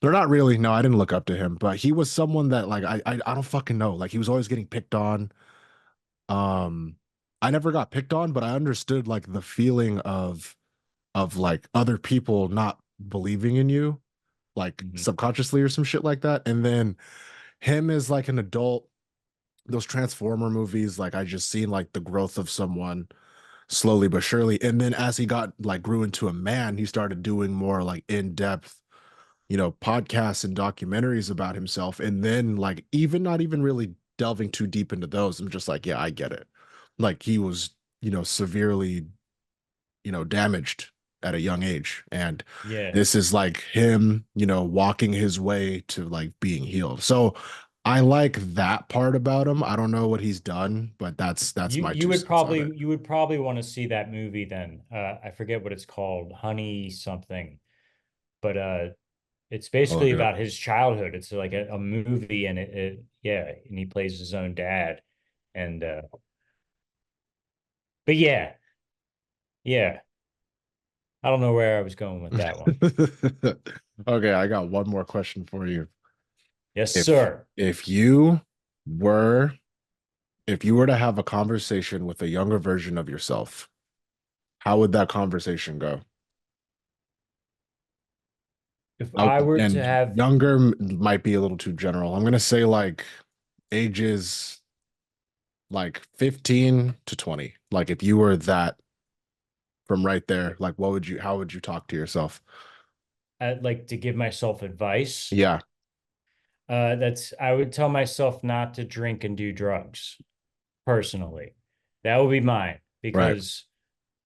They're not really. No, I didn't look up to him, but he was someone that like I don't fucking know. Like he was always getting picked on. Um, I never got picked on, but I understood like the feeling of like other people not believing in you, like Mhm. subconsciously or some shit like that. And then him as like an adult, those Transformer movies, like I just seen like the growth of someone slowly but surely. And then as he got like grew into a man, he started doing more like in-depth, you know, podcasts and documentaries about himself. And then like even not even really delving too deep into those, I'm just like, yeah, I get it. Like he was, you know, severely, you know, damaged at a young age. And Yeah. this is like him, you know, walking his way to like being healed. So I like that part about him. I don't know what he's done, but that's You my two cents on it. you would probably want to see that movie then. I forget what it's called, Honey something. But it's I'll basically look it up. about his childhood. It's like a movie, and yeah, and he plays his own dad. And but yeah, yeah. I don't know where I was going with that one. Okay, I got one more question for you. Yes, If sir. if you were if you were to have a conversation with a younger version of yourself, how would that conversation go? If I, I were to and have, younger might be a little too general. I'm gonna say like ages like 15 to 20. Like if you were that from right there, like what would you how would you talk to yourself? I'd like to give myself advice, Yeah, that's I would tell myself not to drink and do drugs personally. That would be mine right. because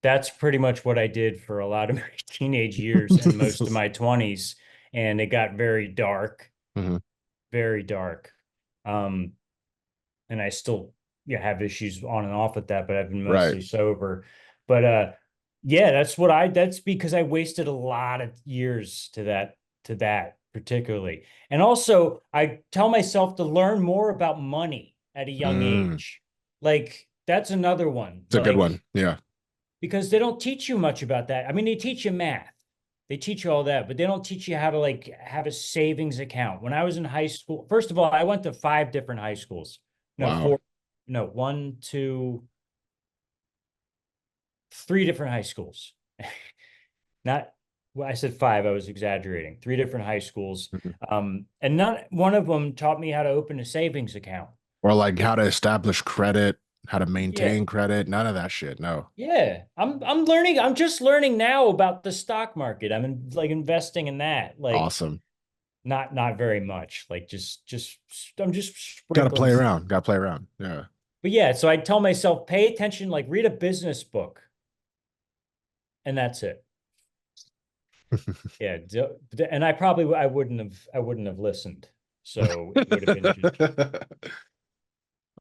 that's pretty much what I did for a lot of my teenage years and most of my 20s. And it got very dark, Mhm. very dark. Um, and I still, yeah, have issues on and off with that, but I've been Right. mostly sober. But yeah, that's because I wasted a lot of years to that particularly. And also I tell myself to learn more about money at a young Mm, age. Like that's another one. it's a good Like one. Yeah. because they don't teach you much about that. I mean, they teach you math. They teach you all that, but they don't teach you how to like have a savings account. When I was in high school, first of all, I went to five different high schools. No, Wow. four, no, one, two, three different high schools. Not, well, I said five, I was exaggerating. Three different high schools. Mhm. And not one of them taught me how to open a savings account. Or like how to establish credit, how to Yeah. maintain credit, none of that shit. No. Yeah. I'm learning. I'm just learning now about the stock market. I'm like investing in that. Like Awesome. not very much. Like just I'm just Got to sprinkling play some. around. Got to play around. Yeah. But yeah, so I tell myself, pay attention, like read a business book, and that's it. Yeah, and I wouldn't have listened. So it would have been just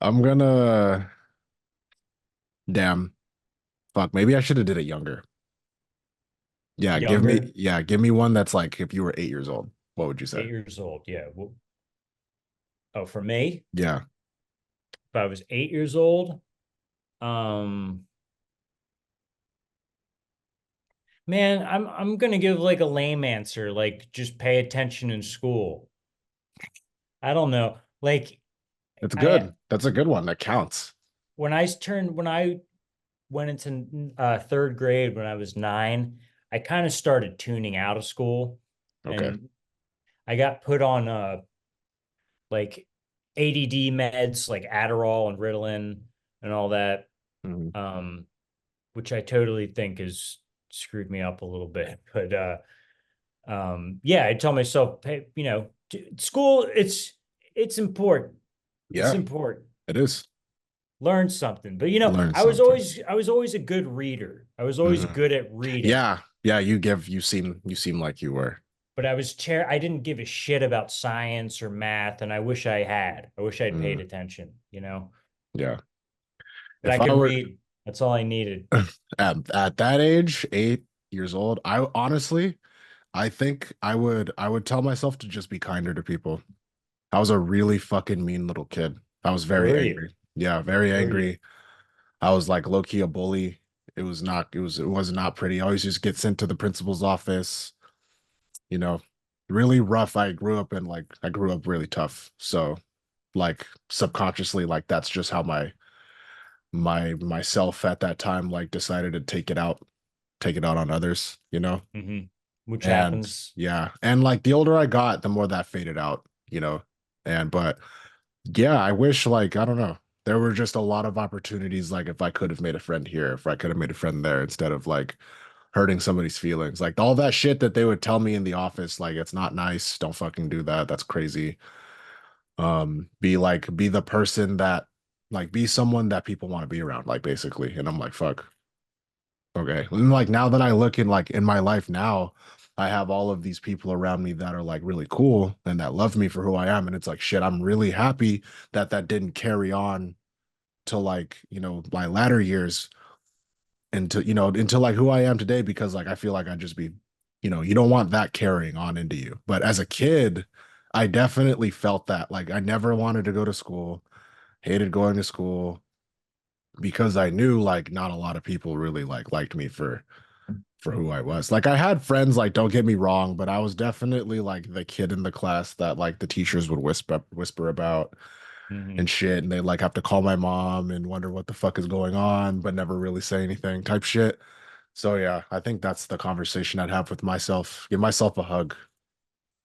I'm gonna damn fuck. Maybe I should have did it younger. younger, Give me one that's like if you were 8 years old, what would you say? 8 years old. Yeah. Well, oh, for me, Yeah. if I was 8 years old, um, man, I'm gonna give like a lame answer, like just pay attention in school. I don't know. Like It's I good. That's a good one. That counts. when I went into third grade when I was 9, I kind of started tuning out of school, Okay. and I got put on like ADD meds like Adderall and Ritalin and all that, Mhm. um, which I totally think has screwed me up a little bit. But yeah, I tell myself, hey, school, it's important. It's Yeah, important. it is. Learn something. But Learn I was something. always I was always a good reader. I was always Mhm. good at reading. Yeah. Yeah, you seem like you were. But I didn't give a shit about science or math, and I wish I had. I wish I'd paid Mm, attention. yeah. But I If I could were read. That's all I needed. at that age, 8 years old, I honestly, I think I would tell myself to just be kinder to people. I was a really fucking mean little kid. I was Or very were you? angry. Yeah, very Or were you? angry. I was like low key a bully. It was not pretty. I always just get sent to the principal's office, you know, really rough. I grew up really tough. So like subconsciously, like that's just how myself at that time like decided to take it out on others, you know? Which And happens. yeah. And like the older I got, the more that faded out, you know. And but yeah, I wish like I don't know. There were just a lot of opportunities like if I could have made a friend here, if I could have made a friend there instead of like hurting somebody's feelings. Like all that shit that they would tell me in the office, like it's not nice, don't fucking do that. That's crazy. Be the person that like be someone that people want to be around, like basically. And I'm like, fuck. Okay. And like now that I look in like in my life now, I have all of these people around me that are like really cool and that love me for who I am. And it's like, shit, I'm really happy that that didn't carry on to like, you know, my latter years into, you know, into like who I am today because like I feel like I'd just be, you know, you don't want that carrying on into you. But as a kid, I definitely felt that. Like I never wanted to go to school, hated going to school because I knew like not a lot of people really like liked me for who I was. Like I had friends, like don't get me wrong, but I was definitely like the kid in the class that like the teachers would whisper about and Hmm. shit, and they like have to call my mom and wonder what the fuck is going on, but never really say anything type shit. So yeah, I think that's the conversation I'd have with myself. Give myself a hug,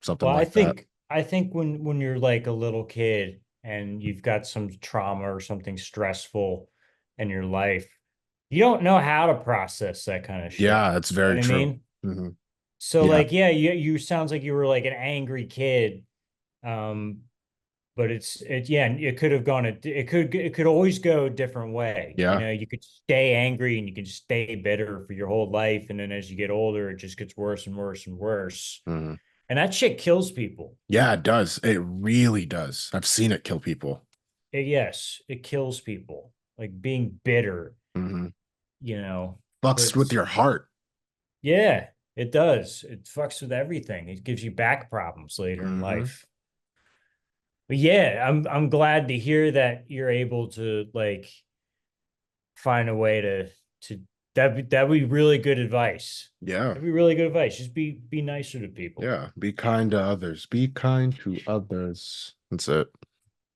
something Well, I like that. think I think when you're like a little kid and you've got some trauma or something stressful in your life, you don't know how to process that kind of shit. Yeah, it's You know very what I true. mean? Hmm. So Yeah, like, yeah, you sounds like you were like an angry kid. Um, but yeah, it could have gone it could always go a different way. yeah, You could stay angry and you could stay bitter for your whole life, and then as you get older, it just gets worse and worse and worse. hmm, And that shit kills people. yeah. It does. It really does. I've seen it kill people. Yes, it kills people. Like being bitter, Hmm. you know. Fucks with That's your heart. Yeah, it does. It fucks with everything. It gives you back problems later in Hmm. life. But yeah, I'm glad to hear that you're able to like find a way to that'd be really good advice. Yeah. That'd be really good advice. Just be nicer to people. Yeah, be kind to others. Be kind to others. That's it.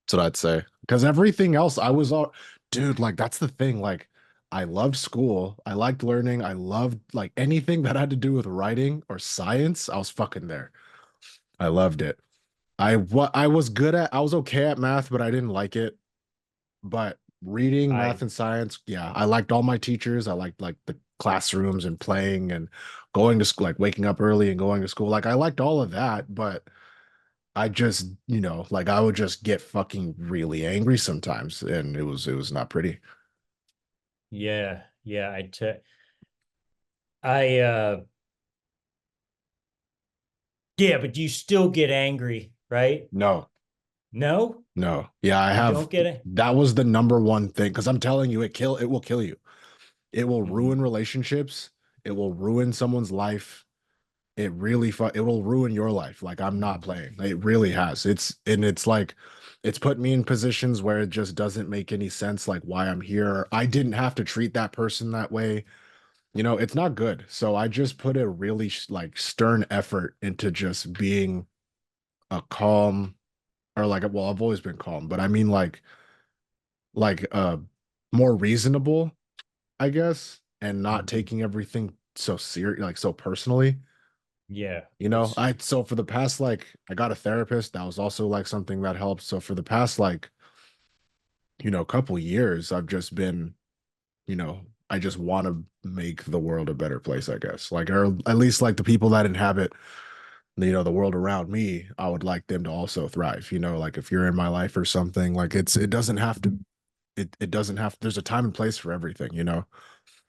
That's what I'd say. Because everything else, I was all, dude, like that's the thing. Like, I loved school. I liked learning. I loved like anything that had to do with writing or science. I was fucking there. I loved it. I was good at, I was okay at math, but I didn't like it. But Reading, math, I and science. Yeah, I liked all my teachers. I liked like the classrooms and playing and going to school, like waking up early and going to school. Like I liked all of that, but I just, like I would just get fucking really angry sometimes, and it was not pretty. yeah, yeah, I yeah, but you still get angry, right? No, No, no. Yeah, I you have don't get it. that was the number one thing because I'm telling you, it will kill you. It will Hmm. ruin relationships. It will ruin someone's life. It will ruin your life. Like I'm not playing. It really has. It's like it's put me in positions where it just doesn't make any sense like why I'm here. I didn't have to treat that person that way. It's not good. So I just put a really like stern effort into just being a calm or like well, I've always been calm, but I mean like more reasonable, I guess, and not Hmm. taking everything so serious like so personally. Yeah, I so for the past like I got a therapist. That was also like something that helped. So for the past like, couple years, I've just been, I just want to make the world a better place, I guess. Like or at least like the people that inhabit, the world around me, I would like them to also thrive. Like if you're in my life or something, like it doesn't have to it doesn't have there's a time and place for everything.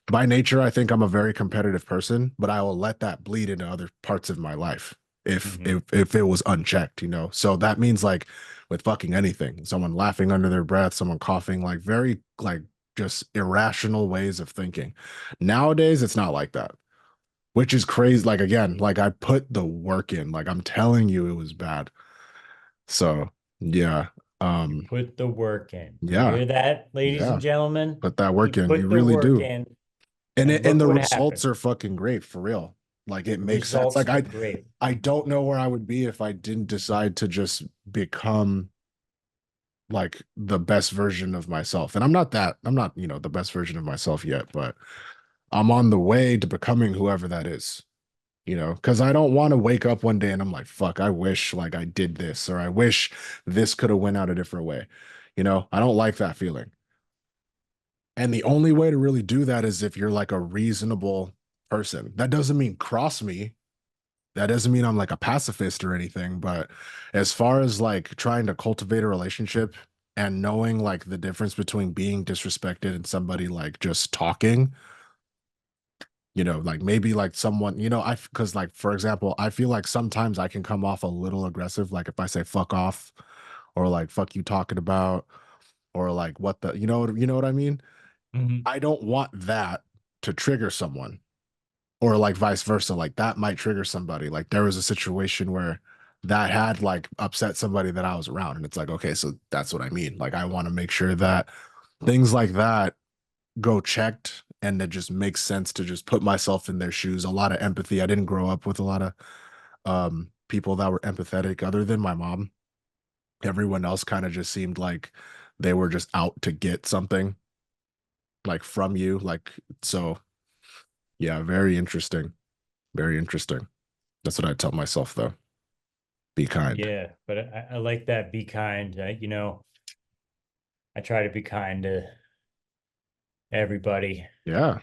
By nature, I think I'm a very competitive person, but I will let that bleed into other parts of my life if hmm if if it was unchecked. So that means like with fucking anything, someone laughing under their breath, someone coughing, like very like just irrational ways of thinking. Nowadays, it's not like that, which is crazy. Like again, like I put the work in. Like I'm telling you, it was bad. So yeah, you um, put the work in. You yeah, hear that, ladies yeah. and gentlemen? Put that He work in. You put the really work do. in, and and it, and look the what results happened. are fucking great for real. Like it The makes sense. results Like are I great. I don't know where I would be if I didn't decide to just become like the best version of myself. And I'm not, the best version of myself yet, but I'm on the way to becoming whoever that is. Because I don't want to wake up one day and I'm like, fuck, I wish like I did this or I wish this could have went out a different way. I don't like that feeling. And the only way to really do that is if you're like a reasonable person. That doesn't mean cross me. That doesn't mean I'm like a pacifist or anything, but as far as like trying to cultivate a relationship and knowing like the difference between being disrespected and somebody like just talking, like maybe like someone, because like for example, I feel like sometimes I can come off a little aggressive, like if I say fuck off or like fuck you talking about or like what the, you know what I mean? Hmm. I don't want that to trigger someone or like vice versa. Like that might trigger somebody. Like there was a situation where that had like upset somebody that I was around. And it's like, okay, so that's what I mean. Like I want to make sure that things like that go checked and it just makes sense to just put myself in their shoes. A lot of empathy. I didn't grow up with a lot of people that were empathetic other than my mom. Everyone else kind of just seemed like they were just out to get something like from you. Like so yeah, very interesting. Very interesting. That's what I tell myself though. Be kind. Yeah, but I like that. Be kind. I try to be kind to everybody. Yeah.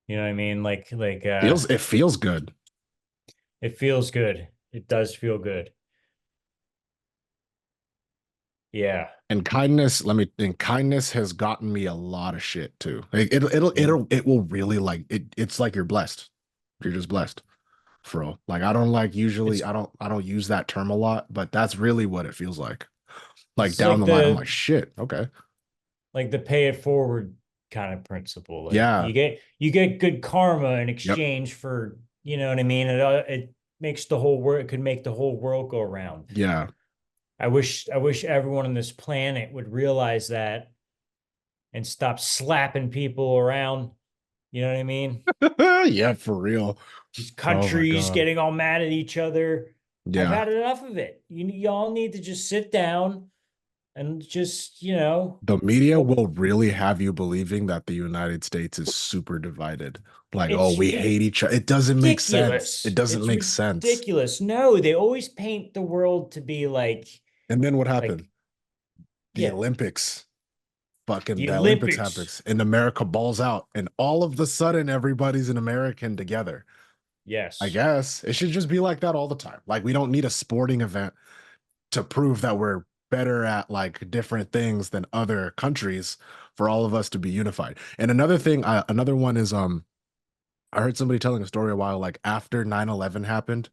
You know what I mean? It feels good. It feels good. It does feel good. Yeah. And kindness has gotten me a lot of shit too. Like Mm. it will really like it's like you're blessed. You're just blessed for real. Like I don't like usually It's I don't use that term a lot, but that's really what it feels like. Like it's down like the line, I'm like, the shit, okay. like the pay it forward kind of principle. Like Yeah. you get good karma in Yep. exchange for, you know what I mean? It makes the whole world, it could make the whole world go round. Yeah. I wish everyone on this planet would realize that and stop slapping people around. You know what I mean? Yeah, for real. These Oh my countries God. getting all mad at each other. I've Yeah. had enough of it. Y'all need to just sit down and just, The media oh, will really have you believing that the United States is super divided. Like, oh, it's we hate each other. It doesn't make sense. It ridiculous. doesn't It's make sense. ridiculous. No, they always paint the world to be And then what like, happened? The yeah, Olympics. fucking The the Olympics Olympics. happens and America balls out, and all of the sudden everybody's an American together. I Yes. guess it should just be like that all the time. Like we don't need a sporting event to prove that we're better at like different things than other countries for all of us to be unified. And another thing, another one is I heard somebody telling a story a while like after 9/11 happened,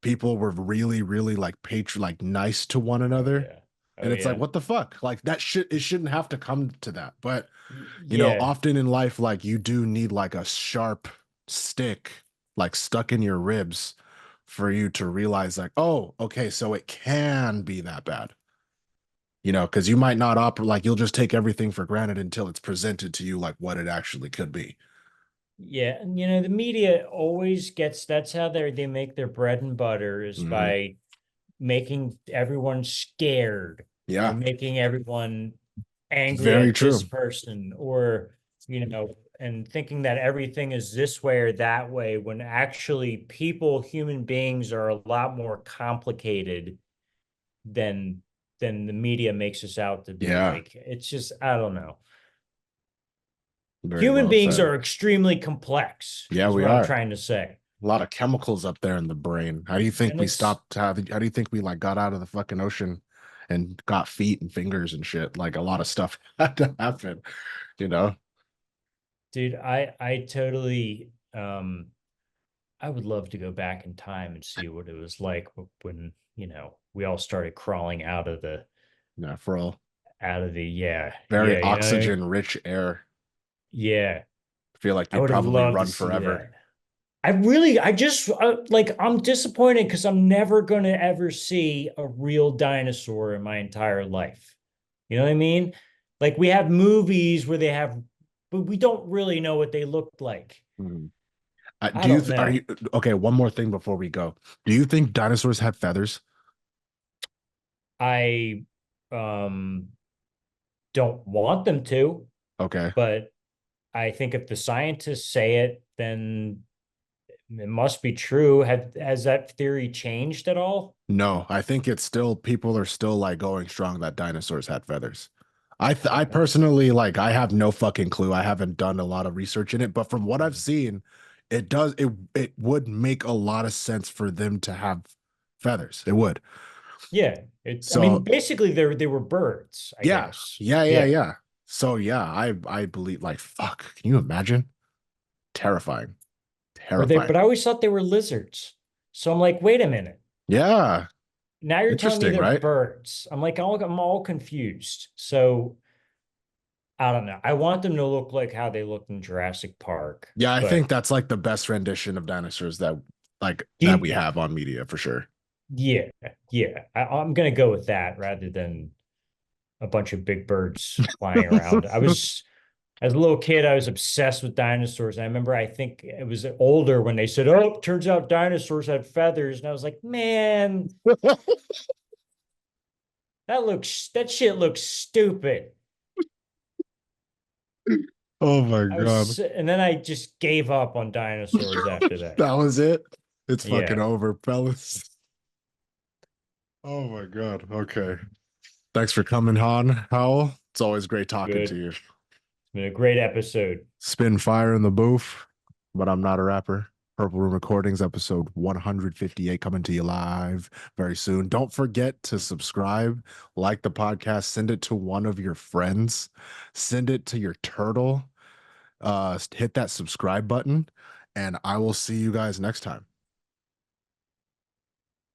people were really really like like nice to one Oh another. yeah. Oh And it's like, yeah. what the fuck? Like that shit, it shouldn't have to come to that. But Yeah. often in life, like you do need like a sharp stick, like stuck in your ribs for you to realize, like, oh, okay, so it can be that bad. Because you might not operate like you'll just take everything for granted until it's presented to you like what it actually could be. Yeah, and the media always gets that's how they make their bread and butter is Hmm. by making everyone scared or Yeah, making everyone angry very at this true. person or and thinking that everything is this way or that way when actually human beings are a lot more complicated than the media makes us out to be. Yeah, Like it's just I don't know. very Human well beings said. are extremely complex, Yeah, is we what I'm are. trying to say. A lot of chemicals up there in the brain. How do you think And we it's, stopped? How do you think we like got out of the fucking ocean and got feet and fingers and shit? Like a lot of stuff had to happen, you know? dude, I totally I would love to go back in time and see what it was like when, we all started crawling Yeah, for all yeah, very yeah, oxygen rich air. yeah. I feel like I you'd would have probably loved to run see forever. that. I just like I'm disappointed because I'm never going to ever see a real dinosaur in my entire life. You know what I mean? Like we have movies where they have, but we don't really know what they looked like. Mhm. I Do you don't th are know. you okay? One more thing before we go. Do you think dinosaurs had feathers? I um don't want them to, Okay. but I think if the scientists say it, then it must be true. Has that theory changed at all? No, I think it's still people are still like going strong that dinosaurs had feathers. I Okay. personally like I have no fucking clue. I haven't done a lot of research in it, but from what I've Mhm. seen, it would make a lot of sense for them to have feathers. It would. Yeah. I mean, So basically they were birds, I yeah, guess. yeah, yeah, Yeah. yeah. So yeah, I believe like fuck. Can you imagine? Terrifying, But terrifying. I always thought they were lizards. So I'm like, wait a minute. Yeah, Now you're telling me interesting, they're right? birds. I'm all confused. So I don't know. I want them to look like how they looked in Jurassic Park, Yeah, I think but that's like the best rendition of dinosaurs that we you, have on media for sure. yeah, yeah. I'm gonna go with that rather than a bunch of big birds flying around. As a little kid, I was obsessed with dinosaurs. I remember I think it was older when they said, "Oh, it turns out dinosaurs had feathers," and I was like, "Man, that shit looks stupid." Oh my God. And then I just gave up on dinosaurs after that. That was it. It's fucking Yeah, over, fellas. Oh my God. Okay. Thanks for coming on, Howl. It's always great talking to good. you. It's been a great episode. Spin fire in the booth, but I'm not a rapper. Purple Room Recordings, episode 158, coming to you live very soon. Don't forget to subscribe, like the podcast, send it to one of your friends, send it to your turtle. Hit that subscribe button, and I will see you guys next time.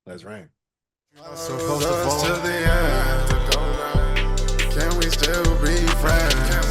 Let's rain. Supposed to fall to the end. Can we still be friends?